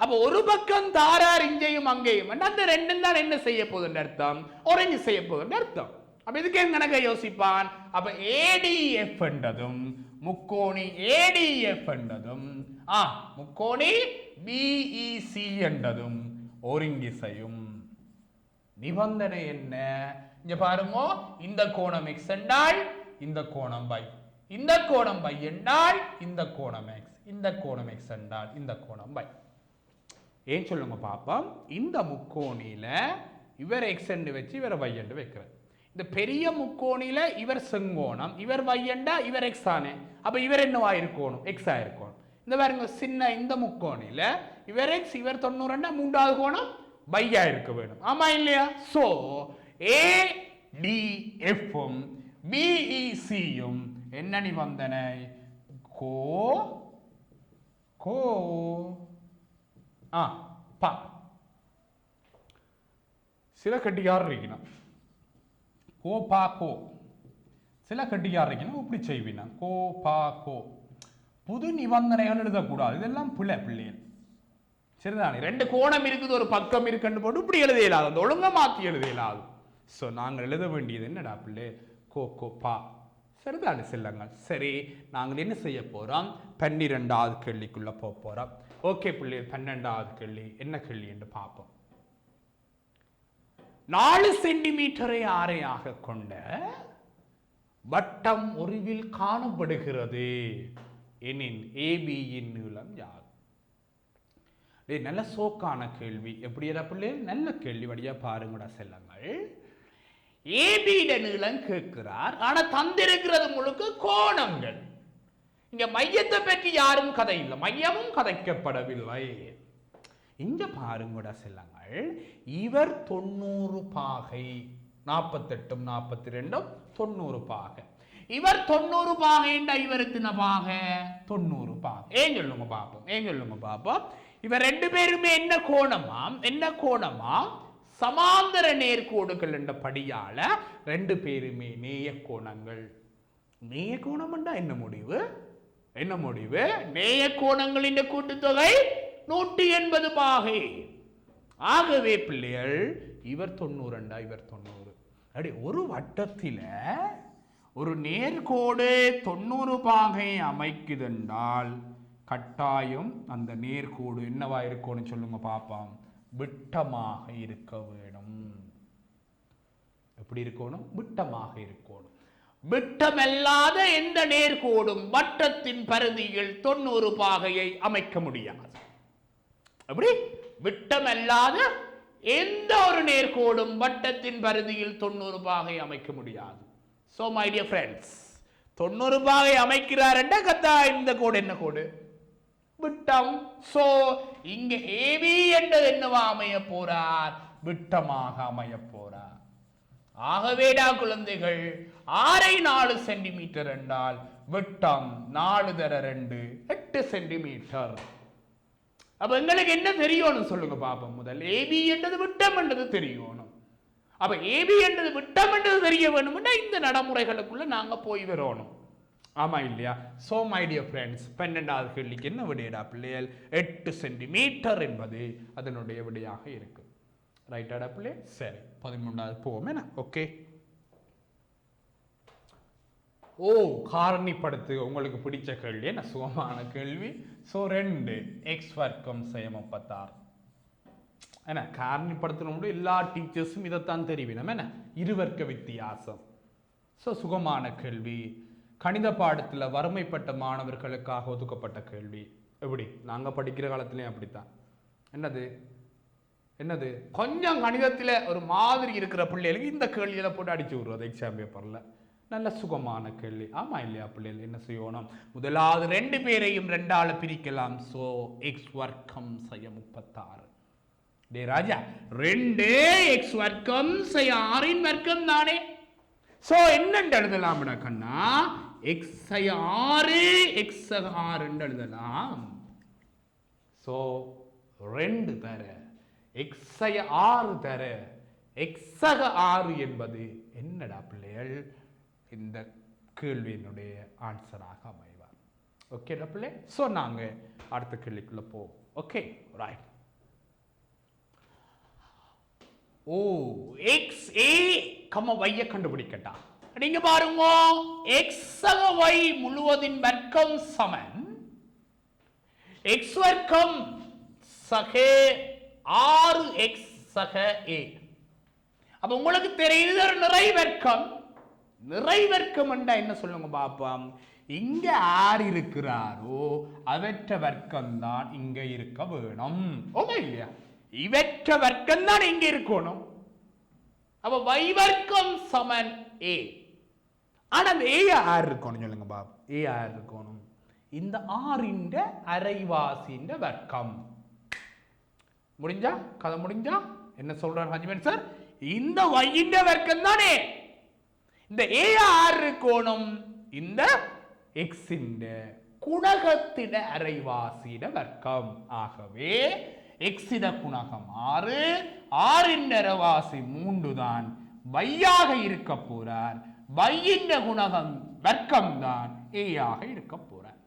அப்ப ஒரு பக்கம் தாரார் இங்கேயும் அங்கேயும், அந்த 2 தான் என்ன செய்ய போகுதுன்னு அர்த்தம், ஒருங்கி செய்ய போகுதுன்னு அர்த்தம். அப்ப இதுக்கு கணக்க யோசிப்பான். அப்ப ADF என்றதும் முக்கோணி ADF என்றதும் முக்கோணி BEC என்றதும் ஒருங்கி செய்யும். நிபந்தனை என்ன? இங்க பாருங்க, இந்த கோணம் x என்றால் இந்த கோணம் y, இந்த கோணம் y என்றால் இந்த கோணம் x, இந்த கோணம் x என்றால் இந்த கோணம் y. ஏன் சொல்லுங்க பாப்போம். இந்த முக்கோணியில இவர் x என்று வச்சு இவர் y என்று வைக்கிறார். இந்த பெரிய முக்கோணியில இவர் செங்கோணம், இவர் y என்றா இவர் x ஆனே. அப்ப இவர் என்னவா இருக்கணும், x ஆயிருக்கணும். இந்த பாருங்க, சின்ன இந்த முக்கோணியில இவர் x இவர் 90 மூன்றாவது கோணம் y ஆ இருக்க வேணும். ஆமா இல்லையா? சோ ADF BEC என்ன நிபந்தனை, சில கட்டியார் இருக்கணும், சில கட்டியார் இருக்கணும். இப்படி செய்வீனா புது நிபந்தனைகள் எழுதக்கூடாது. இதெல்லாம் பிள்ளைகள் சரிதானே. 2 கோணம் இருக்குது, ஒரு பக்கம் இருக்குன்னு போட்டு இப்படி எழுத இயலாது, அந்த ஒழுங்கா மாத்தி எழுத இயலாது. சோ நாங்கள் எழுத வேண்டியது என்னடா பிள்ளை, கோகோ பா. சரிதான செல்லங்கள்? சரி, நாங்கள் என்ன செய்ய போறோம்? 12வது கேள்விக்குள்ள போறோம். ஓகே பிள்ளைகள், 12வது கேள்வி என்ன கேள்வி என்று பார்ப்போம். 4 சென்டிமீட்டரை ஆரையாக கொண்ட வட்டம் ஒருவில் காணப்படுகிறது எனின் ஏபியின் நீளம் யாது? நல்ல சோக்கான கேள்வி. எப்படி பிள்ளைகள்? நல்ல கேள்வி. வழியா பாருங்கடா செல்லங்கள். ஏபியிட நீளம் கேட்கிறார், ஆனா தந்திருக்கிறது முழுக்க கோணங்கள். இங்க மையத்தை பற்றி யாரும் கதை இல்லை, மையமும் கதைக்கப்படவில்லை. இங்க பாருங்கடா செல்லங்கள், இவர் 90 பாகை, 48 42 90 பாகை. இவர் 90 பாகை என்றா இவர் எத்தனை பாகை? 90 பாகை. ஏன் சொல்லுங்க பாப்போம். இவர் 2 பேருமே என்ன கோணமாம்? சமாந்தர நேர்கோடுகள் என்ற படியால 2 பேருமே நேய கோணங்கள். நேய கோணம் என்றா என்ன முடிவு? நேய கோணங்களின் கூட்டுத்தொகை 180 பாகை. ஆகவே பிள்ளைகள், இவர் 90 இவர் 90. அப்படி ஒரு வட்டத்தில ஒரு நேர்கோடு 90 பாகை அமைக்குதென்றால் கட்டாயம் அந்த நேர்கோடு என்னவா இருக்கும்னு சொல்லுங்க பாப்போம். விட்டமாக இருக்க வேணும். எப்படி இருக்கணும்? விட்டமாக இருக்கணும். விட்டமல்லாத எந்த நேர்கோடும் வட்டத்தின் பரிதியில் 90 பாகையை அமைக்க முடியாது. அப்படி விட்டமல்லாத எந்த ஒரு நேர்கோடும் வட்டத்தின் பரிதியில் 90 பாகை அமைக்க முடியாது. So my dear friends, 90 பாகை அமைக்கிறார் என்ற கத்தா இந்த கோடு என்ன கோடு? விட்டம். சோ இங்க ஏபி என்றது என்னவா அமைய போறார்? விட்டமாக அமைய போறார். ஆகவேடா குழந்தைகள், 4 சென்டிமீட்டர் என்றால் விட்டம் 4 தர 2 8 சென்டிமீட்டர். அப்ப எங்களுக்கு என்ன தெரியணும் சொல்லுங்க பாப்போம். முதல் ஏபி என்றது விட்டம் என்றது தெரியணும். அப்ப ஏபி என்றது விட்டம் என்றது தெரிய வேணும்னா இந்த நடைமுறைகளுக்குள்ள நாங்க போய் வரணும். ஆமா இல்லையா? சோ மை டியர் ஃப்ரெண்ட்ஸ், 12வது கேள்விக்கு என்ன விடையடா பிள்ளைகள்? 8 சென்டிமீட்டர் என்பது அதனுடைய விடையாக இருக்கு. ரைட்டாடா பிள்ளை? சரி, 13வது போவோம். என்ன? ஓகே. காரணிப்படுத்து. உங்களுக்கு பிடிச்ச கேள்வி, என்ன சுகமான கேள்வி. சோ 2 x வர்க்கம் செய்ய 36. என்ன காரணிப்படுத்தணும்? எல்லா டீச்சர்ஸும் இதைத்தான் தெரிவினம். என்ன இருவர்க்க வித்தியாசம். சோ சுகமான கேள்வி. கணித பாடத்தில் வறுமைப்பட்ட மாணவர்களுக்காக ஒதுக்கப்பட்ட கேள்வி. எப்படி? நாங்கள் படிக்கிற காலத்திலையும் அப்படித்தான். என்னது கொஞ்சம் கணிதத்தில் ஒரு மாதிரி இருக்கிற பிள்ளைகளுக்கு இந்த கேள்வியில போட்டு அடிச்சு விடுறது எக்ஸாம் பேப்பரில். நல்ல சுகமான கேள்வி. ஆமா இல்லையா பிள்ளைகள்? என்ன செய்யணும்? முதலாவது 2 பேரையும் 2ஆல பிரிக்கலாம். சோ எக்ஸ் வர்க்கம் செய்ய 36. டே ராஜா, 2 எக்ஸ் வர்க்கம் செய்ய 6 வர்க்கம் தானே. சோ என்னன்னு எழுதலாம் கண்ணா? x 6 x 6 எழுதலாம். சோ 2 தர x 6 தர x 6 என்பது என்னடா பிள்ளைகள்? இந்த கேள்வியினுடைய ஆன்சராக அமைவார். ஓகே பிள்ளை? சோ நாங்க அடுத்த கேள்விக்குள்ள போவோம். Okay right. x a, y கண்டுபிடிக்கட்டா. நீங்க பாருங்க, x சக y முழுவதின் வர்க்கம் சமன் x வர்க்கம் சக 6x சக a. அப்ப உங்களுக்கு தெரியுது ஒரு நிறைவர்க்கம். நிறைவர்க்கம் என்றா என்ன சொல்லுங்க பாப்போம். இங்க யார் இருக்கிறாரோ அவற்ற வர்க்கம் தான் இங்க இருக்க வேணும். ஓமா இல்லையா? இவற்ற வர்க்கம் தான் இங்க இருக்கணும். அப்ப y வர்க்கம் சமன் a. ஆனா அந்த a யார் இருக்கணும் சொல்லுங்க பாப். a யார் இருக்கணும்? இந்த 6 அரைவாசியின் வர்க்கம். முடிஞ்சா? கதை முடிஞ்சா? என்ன சொல்றார் ஹஜ்மன் சார்? இந்த y வர்க்கம் தானே. இந்த a யார் இருக்கணும்? இந்த x குணகத்திட அரைவாசியிட வர்க்கம். ஆகவே x குணகம் 6, 6 அரைவாசி 3 தான் y-ஆக இருக்க போறார். y-ன் குணகம் வர்க்கம் தான் a ஆக இருக்க போறார்.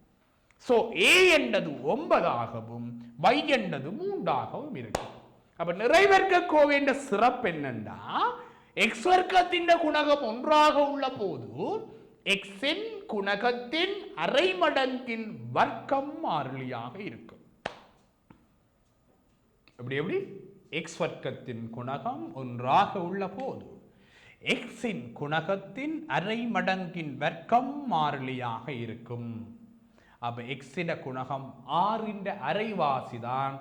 சோ a என்றது 9 ஆகவும் y என்றது 3 ஆகவும் இருக்கும். அப்ப நிறைவர்க்க கோவை என்ற சிறப்பு என்னன்னா, எக்ஸ் வர்க்கத்தின் குணகம் ஒன்றாக உள்ள போது எக்ஸின் குணகத்தின் அரை மடங்கின் வர்க்கம் மாறிலியாக இருக்கும். எப்படி எக்ஸ் வர்க்கத்தின் குணகம் ஒன்றாக உள்ள போது எக்ஸின் குணகத்தின் அரை மடங்கின் வர்க்கம் மாறிலியாக இருக்கும். அப்ப எக்ஸின் குணகம் 6 அரைவாசிதான்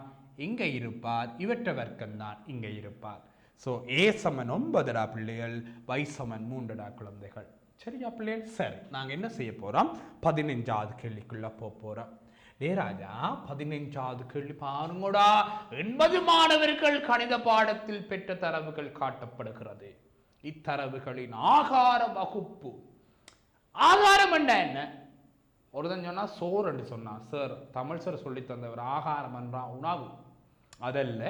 இங்க இருப்பார், இவற்ற வர்க்கம் தான் இங்க இருப்பார். சோ ஏ சமன் 9 பிள்ளைகள், y சமன் 3 குழந்தைகள். சரியா பிள்ளைகள்? சரி, நாங்க என்ன செய்ய போறோம்? 15வது கேள்விக்குள்ள போறோம். ராஜா 15வது கேள்வி பாருங்கடா. 80 மாணவர்கள் கணித பாடத்தில் பெற்ற தரவுகள் காட்டப்படுகிறது. இத்தரவுகளின் ஆகார வகுப்பு. ஆகாரம் என்ன? ஒருத்தன் சொன்னா சோறு என்று சொன்னா, சார் தமிழ் சார் சொல்லி தந்தவர் ஆகாரம் என்றா உணவு, அதல்ல.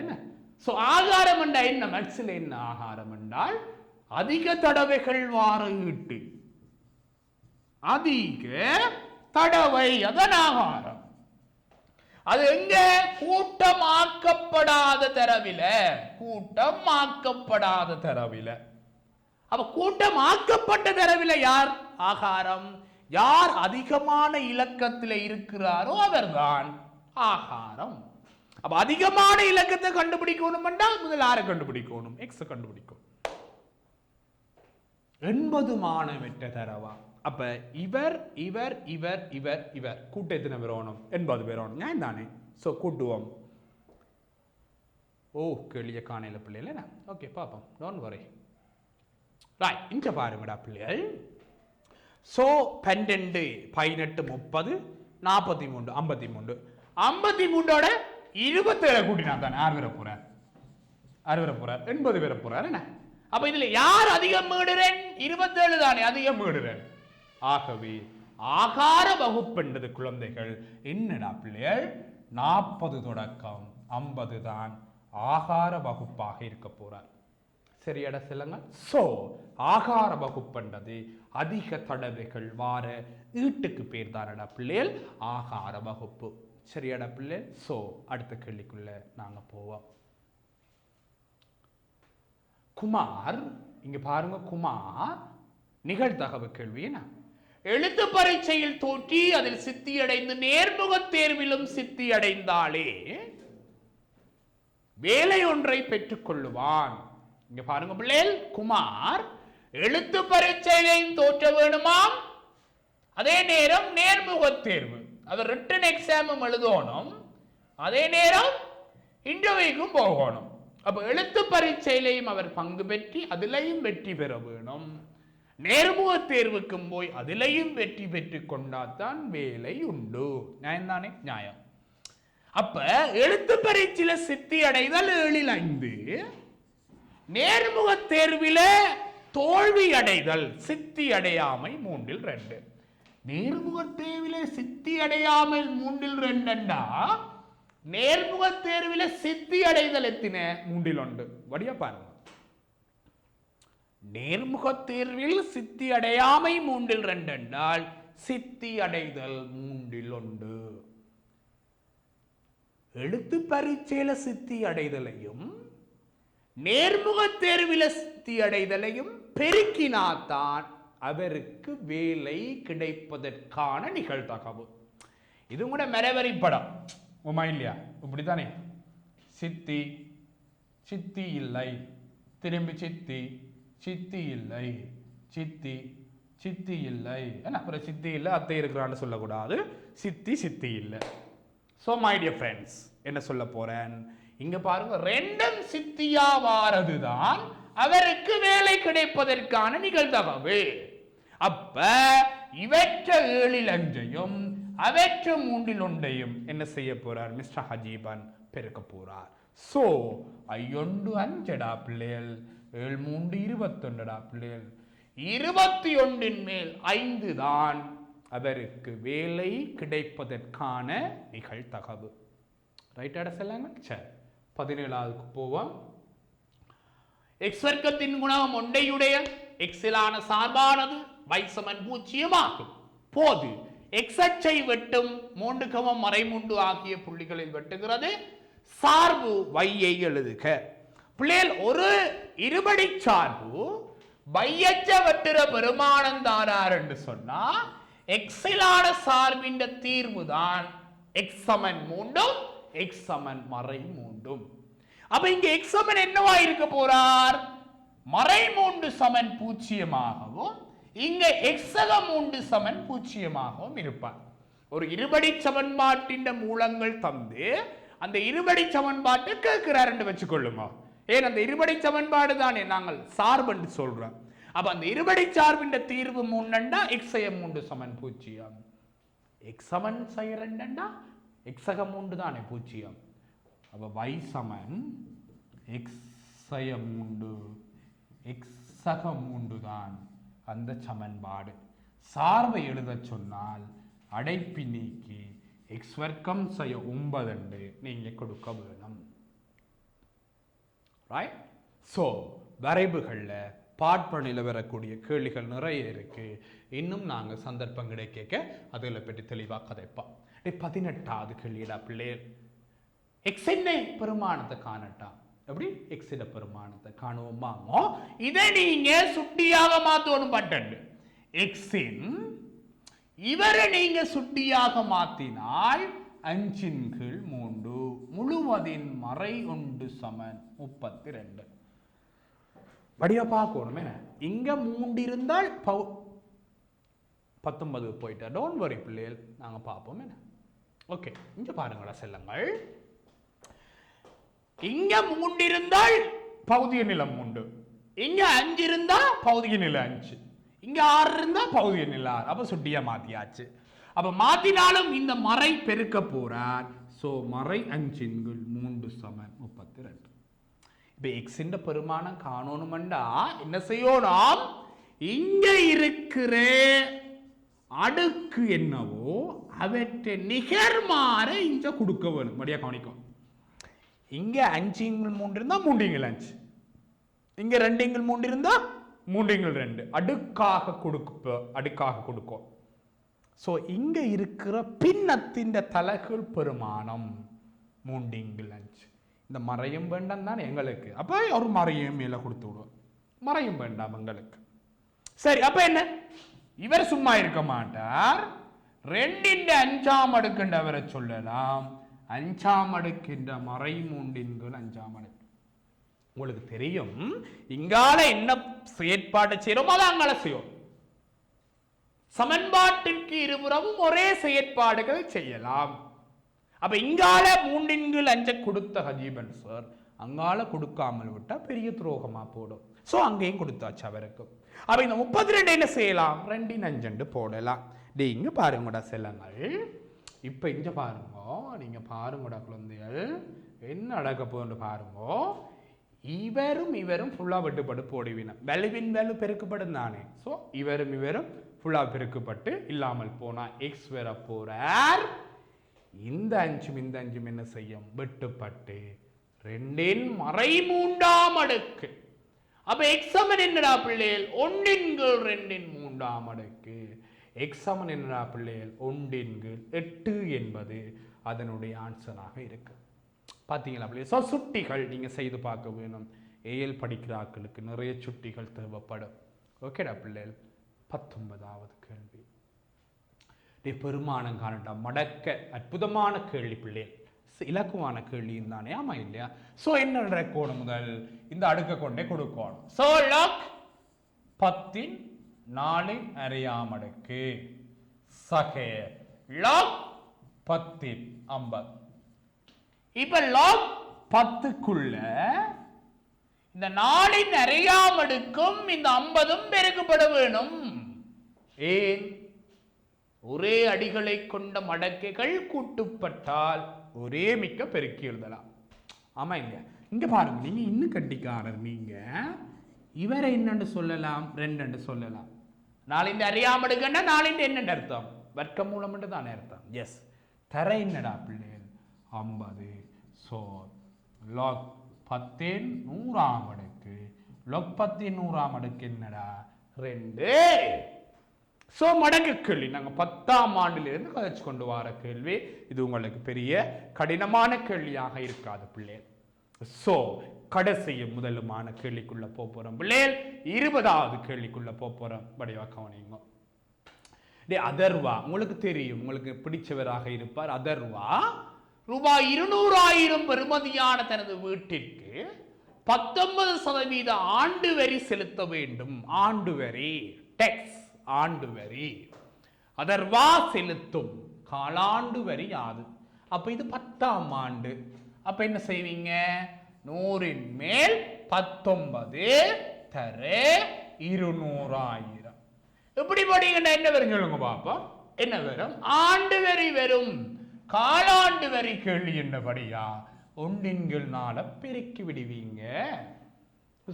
சோ ஆகாரம் என்றா என்ன? மேக்ஸில் என்ன ஆகாரம் என்றால் அதிக தடவைகள் வார ஈட்டு, அதிக தடவை, அதன் ஆகாரம். அது எங்க? கூட்டமாக்கப்படாத தரவில, கூட்டமாக்கப்படாத தரவில. அப்ப கூட்டமாக்கப்பட்ட தரவில யார் ஆகாரம்? யார் அதிகமான இலக்கத்தில் இருக்கிறாரோ அவர்தான் ஆகாரம். அப்ப அதிகமான இலக்கத்தை கண்டுபிடிக்கணும் என்றால் முதல் யாரை கண்டுபிடிக்கணும்? எக்ஸ் கண்டுபிடிக்கும். 80 மாணவற்ற தரவா. அப்ப இவர் இவர் இவர் இவர் இவர் கூட்ட எத்தனை பேர் வேணும்? 80 பேர் வேணும். நான் தானே. சோ கூட்டுவோம். ஓ கேள்விய காணையில பிள்ளைல. ஓகே பாப்போம், டோன்ட் வரி. ரைட், இங்க பாருங்கடா பிள்ளைகள். சோ 12 18 30 43 53 53ஓட 27 கூட்டினா தானே 6 பேரை போறார், 6 பேரை போறார், 80 பேரை போறார். என்ன அப்ப இதுல யார் அதிகம் மீடுறேன்? 27 தானே அதிகம் மீடுறேன். ஆகவே ஆகார வகுப்புன்றது குழந்தைகள் என்னடா பிள்ளைகள் 40 தொடக்கம் 50 தான் ஆகார வகுப்பாக இருக்க போறார். சரியாட செல்லுங்க. சோ ஆகார வகுப்புன்றது அதிக தடவைகள் வார ஈட்டுக்கு பேர் தானடா பிள்ளைகள் ஆகார வகுப்பு. சரியாடா பிள்ளைகள்? சோ அடுத்த கேள்விக்குள்ள நாங்க போவோம். குமார், இங்க பாருங்க, குமார் நிகழ்தகவு கேள்வி. என்ன? எழுத்து பரீட்சையில் தோற்றி அதில் சித்தி அடைந்து நேர்முக தேர்விலும் சித்தி அடைந்தாலே வேலை ஒன்றை பெற்றுக் கொள்ளுவான். இங்க பாருங்க பிள்ளைகள், குமார் எழுத்து பரீட்சையிலையும் தோற்ற வேணுமாம், அதே நேரம் நேர்முக தேர்வு, அவர் ரிட்டன் எக்ஸாமும் எழுதணும், அதே நேரம் இன்டர்வியூக்கும் போகணும். அப்ப எழுத்து பரீட்சையிலையும் அவர் பங்கு பெற்றி அதிலையும் வெற்றி பெற வேணும், நேர்முக தேர்வுக்கும் போய் அதிலையும் வெற்றி பெற்றுக் கொண்டாதான் வேலை உண்டு. நியாயம் தானே? நியாயம். அப்ப எழுத்து பரீட்சையில சித்தி அடைதல் 7/5, நேர்முக தேர்வில தோல்வி அடைதல் சித்தி அடையாமை 3/2. நேர்முக தேர்வில சித்தி அடையாமல் 3/2 நேர்முக தேர்வில சித்தி அடைதல் எத்தனை? 3/1. வடியா பாருங்க, நேர்முக தேர்வில் சித்தி அடையாமை 3/2 என்றால் சித்தி அடைதல் 3/1. எழுத்து பரீட்சையில சித்தி அடைதலையும் நேர்முக தேர்வில சித்தி அடைதலையும் பெருக்கினாத்தான் அவருக்கு வேலை கிடைப்பதற்கான நிகழ்தகவு. இது கூட மெரவரி படம் உமா இல்லையா? இப்படித்தானே, சித்தி சித்தி இல்லை, திரும்பி சித்தி சித்தி இல்லை, சித்தி சித்தி இல்லை, என்ன அப்புறம் சித்தி இல்லை அத்தை இருக்கிறான்னு சொல்லக்கூடாது, சித்தி சித்தி இல்லை. ஸோ மை டியர் ஃப்ரெண்ட்ஸ், என்ன சொல்ல போறேன்? இங்க பாருங்க, ரெண்டும் சித்தியா வாரதுதான் அவருக்கு வேலை கிடைப்பதற்கான நிகழ்தகவு. அப்ப இவற்ற 7/5 அவற்ற 3/1 என்ன செய்ய போறார்? மிஸ்டர் ஹஜீபன் பெருக்க போறார். சோ 1 5 பிள்ளைகள், 7 3 21 பிள்ளைகள், 21 மேல் 5 தான் அவருக்கு வேலை கிடைப்பதற்கான நிகழ்தகவு. ரைட்டாட செல்லாங்க. சரி, 17வது போவோம். எக்ஸ் வர்க்கத்தின் குணகம் ஒன்றையுடைய எக்ஸிலான சார்பானது y சமன் 0 ஆகும் போது எக்ஸ் அச்சை வெட்டும் 3 மறைமுண்டு ஆகிய புள்ளிகளில் வெட்டுகிறது. சார்பு y ஐ எழுதுக. பிள்ளைகள் ஒரு இருபடி சார்பு பையச்ச வெட்டுற பெருமானம் தானார் என்று சொன்னா எக்ஸிலான சார்பின் தீர்வு தான் எக்ஸ் சமன் 3 எக்ஸ் சமன் மறை 3. அப்ப இங்க எக்ஸ் சமன் என்னவா இருக்க போறார்? மறை 3 சமன் 0 இங்க எக்ஸக 3 சமன் 0 இருப்பார். ஒரு இருபடி சமன்பாட்டின் மூலங்கள் தந்து அந்த இருபடி சமன்பாட்டை கேட்கிறார் என்று வச்சுக்கொள்ளுமா. ஏன் அந்த இருபடி சமன்பாடு தானே நாங்கள் சார்பு என்று சொல்றோம். அப்ப அந்த இருபடி சார்பின் தீர்வு 3 எக்ஸய 3 சமன் 0, எக்ஸ் சமன் 2 எக்ஸக 3 தானே 0. அப்ப y சமன் எக்ஸய 3 எக்ஸக 3 தான் அந்த சமன்பாடு. சார்பை எழுத சொன்னால் அடைப்பி நீக்கி எக்ஸ் வர்க்கம் செய்ய 9 என்று நீங்க கொடுக்க வேணும். ரைட்? ஸோ வரைவுகளில் பாட்பணியில் வரக்கூடிய கேள்விகள் நிறைய இருக்கு. இன்னும் நாங்கள் சந்தர்ப்பம் கிடைக்க அதில் பற்றி தெளிவாக கதைப்போம். 18வது கேள்விடா பிள்ளைகள், எக்ஸ் என்ன பெருமானத்தை காணட்டா. எப்படி எக்ஸிட பெருமானத்தை காணுவோமா? இதை நீங்க சுட்டியாக மாத்தணும். பட்டன் எக்ஸின் இவரை நீங்க சுட்டியாக மாத்தினால் 5/3 முழுவதின் மறை 1 சமன் 32. படியா பார்க்கணுமே. இங்க 3 இருந்தால் 19 போயிட்டா. டோன்ட் வரி பிள்ளைகள், நாங்க பார்ப்போம். ஓகே, இங்க பாருங்களா செல்லங்கள். இங்க 3 இருந்தால் பௌதிக நிலம் 3, இங்க 5 இருந்தா பௌதிக நிலம் 5, இங்க 6 இருந்தா பௌதிக நிலம் 6. அப்ப சுட்டியா மாத்தியாச்சு. அப்ப மாத்தினாலும் இந்த மறை பெருக்க போறார். சோ மறை 5/3 சமன் 32. இப்ப எக்ஸின் பெருமானம் காணணும்டா என்ன செய்யணும்? இங்க இருக்கிற அடுக்கு என்னவோ அவற்றை நிகர்மாற இங்க கொடுக்க வேணும். மடியா கவனிக்கும். இங்க 5/3 இருந்தா 3/5, இங்க 2/3 இருந்தா 3/2 அடுக்காக கொடுக்கும். சோ இங்க இருக்கிற பின்னத்தின் தலைகீழ் பெருமானம் 3/5. இந்த மறையும் வேண்டாம் தான் எங்களுக்கு. அப்ப ஒரு மறையும் மேல கொடுத்து விடுவோம். மறையும் வேண்டாம் எங்களுக்கு. சரி, அப்ப என்ன? இவர் சும்மா இருக்க மாட்டார். 2/5 அடுக்குன்றவரை சொல்லலாம். 5 அடுக்கின்ற மறை 3/5 அடுக்கு. உங்களுக்கு தெரியும் இங்கால என்ன செயற்பாடு செய்யறோம் அதை அங்கால செய்யும். சமன்பாட்டிற்கு இருபுறமும் ஒரே செயற்பாடுகள் செய்யலாம். அப்ப இங்கால 3/5 கொடுத்த ஹஜீபன் சார் அங்கால கொடுக்காமல் விட்டா பெரிய துரோகமா போடும். சோ அங்கேயும் கொடுத்தாச்சு அவருக்கு. அப்ப இந்த 32 என்ன செய்யலாம்? 2/5 போடலாம். இங்க பாருங்கடா செல்லங்கள். இப்ப இங்க பாருங்க, நீங்க பாருங்கடா குழந்தைகள் என்ன நடக்க போகுது பாருங்க. இவரும் ஃபுல்லா வெட்டுப்பட்டு போடுவீன. வலுவின் வலு பெருக்கப்படும் தானே. சோ இவரும் ஃபுல்லா பெருக்கப்பட்டு இல்லாமல் போனா எக்ஸ் வர போறார். இந்த 5 இந்த 5 என்ன செய்யும்? வெட்டுப்பட்டு 2 மறை 3 அடுக்கு. அப்ப எக்ஸ் சமன் என்னடா பிள்ளைகள்? 1/2 அடுக்கு. எக்ஸ் சமன் என்னடா பிள்ளைகள்? 1/8 என்பது அதனுடைய ஆன்சராக இருக்கு. பாத்தீங்களா பிள்ளைகள்? சுட்டிகள் நீங்க செய்து பார்க்க வேணும். ஏஎல் படிக்கிறார்களுக்கு நிறைய சுட்டிகள் தேவைப்படும். ஓகேடா பிள்ளைகள்? 19வது கேள்வி. பெருமானம் காணட்டா மடக்க அற்புதமான கேள்வி பிள்ளைகள். இலக்குவான கேள்வியும் தானே. ஆமா இல்லையா? சோ என்ன நடக்கணும்? முதல் இந்த அடுக்க கொண்டே கொடுக்கணும். சோ log 10/4 அடுக்கு சக log 10/50. இப்ப log 10க்குள்ள இந்த 4 அடுக்கும் இந்த 50 பெருக்கப்பட வேணும். ஏன்? ஒரே அடிகளை கொண்ட மடக்கைகள் கூட்டுப்பட்டால் ஒரே மிக்க பெருக்கி எழுதலாம். ஆமா இல்லையா? இங்க பாருங்க, நீங்க இன்னும் கட்டிக்காரர். நீங்க இவரை என்னன்னு சொல்லலாம்? 2 சொல்லலாம். 4 அறியாம எடுக்கன்னா 4 என்னன்னு அர்த்தம்? வர்க்க மூலம் தானே அர்த்தம். எஸ். தர என்னடா பிள்ளைகள்? 50. சோ log 10/100 அடுக்கு. log 10/100 அடுக்கு என்னடா? 2. சோ மடங்கு கேள்வி. நாங்க 10ஆம் ஆண்டிலிருந்து கதைச்சு கொண்டு வர கேள்வி. இது உங்களுக்கு பெரிய கடினமான கேள்வியாக இருக்காது பிள்ளைகள். சோ கடைசியும் முதலுமான கேள்விக்குள்ள போறோம் பிள்ளைகள். 20வது கேள்விக்குள்ள போறோம். வடிவா கவனிங்க. அதர்வா உங்களுக்கு தெரியும், உங்களுக்கு பிடிச்சவராக இருப்பார். அதர்வா ரூபாய் 200,000 பெறுமதியான தனது வீட்டிற்கு 19% ஆண்டு வரி செலுத்த வேண்டும். ஆண்டு வரி, டேக்ஸ், ஆண்டு வரி. அதர்வா செலுத்தும் காலாண்டு வரி யாது? அப்ப இது 10ஆம் ஆண்டு. அப்ப என்ன செய்வீங்க? 100ன் மேல் 19 தர 200,000. எப்படி படிங்கன்னா என்ன வரும் சொல்லுங்க பாப்போம். என்ன வரும்? ஆண்டு வரி வரும். காலாண்டு வரி கேள்வி என்னபடியா 1/4 பெருக்கி விடுவீங்க.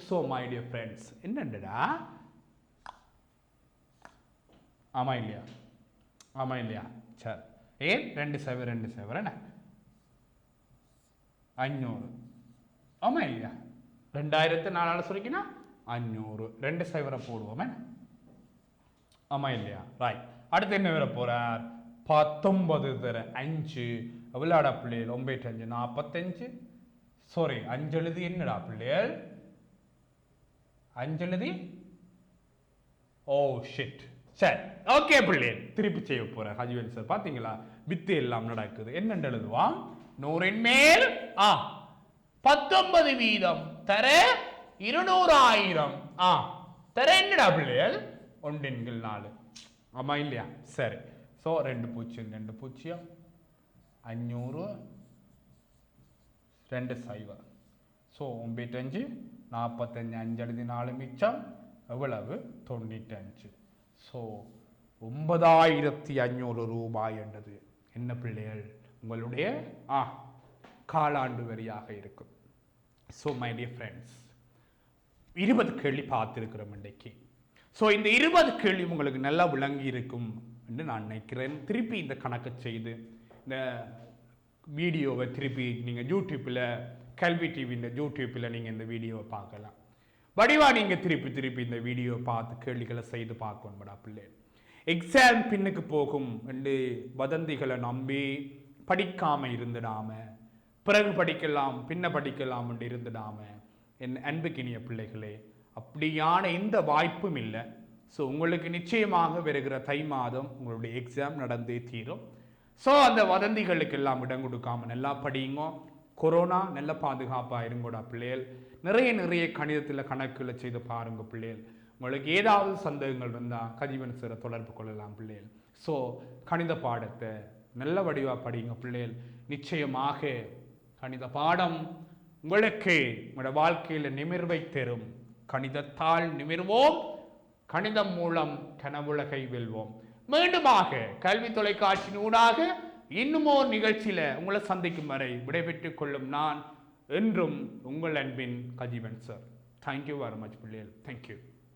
So my dear friends, என்னண்டா? ஆமா இல்லையா? ஆமா இல்லையா? சரி. ஏன் 2 7 2 7 என்ன 500. ஆமா இல்லையா? 2004 சொல்லிக்கினா 500. 2 7 போடுவோமே. ஆமா இல்லையா? ரைட். அடுத்து என்ன வர போறார்? 19 தர 5 எவ்வளோடா பிள்ளைகள்? 9 5 45. சாரி 5 எழுதி என்னடா பிள்ளைகள்? 5 எழுதி ஓ ஷிட். சரி ஓகே பிள்ளைகள், திருப்பி செய்ய போறேன். ஹஜ்வன் சார் பாத்தீங்களா வித்து எல்லாம் நடக்குது. என்னென்று எழுதுவான்? 100ன் மேல் 19% தர 200,000. தர என்னடா பிள்ளைகள்? 1/4. ஆமா இல்லையா? சரி. ஸோ 2 0 2 0 500 2 0. ஸோ 9 5 45 5 எழுதி 4 மிச்சம் எவ்வளவு? 95. ஸோ 9,500 ரூபாய் என்றது என்ன பிள்ளைகள்? உங்களுடைய காலாண்டு வரியாக இருக்கும். ஸோ மை டியர் ஃப்ரெண்ட்ஸ், 20 கேள்வி பார்த்திருக்கிறோம் இன்றைக்கு. ஸோ இந்த 20 கேள்வி உங்களுக்கு நல்லா விளங்கி இருக்கும் என்று நான் நினைக்கிறேன். திருப்பி இந்த கணக்கை செய்து இந்த வீடியோவை திருப்பி நீங்கள் யூடியூப்பில், கல்வி டிவியின் யூடியூப்பில் நீங்கள் இந்த வீடியோவை பார்க்கலாம். வடிவா நீங்கள் திருப்பி திருப்பி இந்த வீடியோ பார்த்து கேள்விகளை செய்து பார்க்கணும்டா பிள்ளை. எக்ஸாம் பின்னுக்கு போகும் என்று வதந்திகளை நம்பி படிக்காமல் இருந்துடாம, பிறகு படிக்கலாம் பின்ன படிக்கலாம் என்று இருந்துடாம, என் அன்புக்கினிய பிள்ளைகளே, அப்படியான எந்த வாய்ப்பும் இல்லை. ஸோ உங்களுக்கு நிச்சயமாக வருகிற தை மாதம் உங்களுடைய எக்ஸாம் நடந்தே தீரும். ஸோ அந்த வதந்திகளுக்கு எல்லாம் இடம் கொடுக்காம நல்லா படியுங்க. கொரோனா நல்ல பாதுகாப்பாக இருங்கோடா பிள்ளைகள். நிறைய கணிதத்தில் கணக்குகளை செய்து பாருங்க பிள்ளைகள். உங்களுக்கு ஏதாவது சந்தேகங்கள் இருந்தால் கஜீவன் சாரை தொடர்பு கொள்ளலாம் பிள்ளைகள். ஸோ கணித பாடத்தை நல்ல வடிவாக படிங்க பிள்ளைகள். நிச்சயமாக கணித பாடம் உங்களுக்கு உங்களோட வாழ்க்கையில் நிமிர்வை தரும். கணிதத்தால் நிமிர்வோம், கணிதம் மூலம் கனவுலகை வெல்வோம். மீண்டுமாக கல்வி தொலைக்காட்சியின் ஊடாக இன்னுமோர் நிகழ்ச்சியில உங்களை சந்திக்கும் வரை விடைபெற்றுக் கொள்ளும் நான் என்றும் உங்கள் அன்பின் Kajeevan sir. Thank you very much பிள்ளைகள். தேங்க்யூ.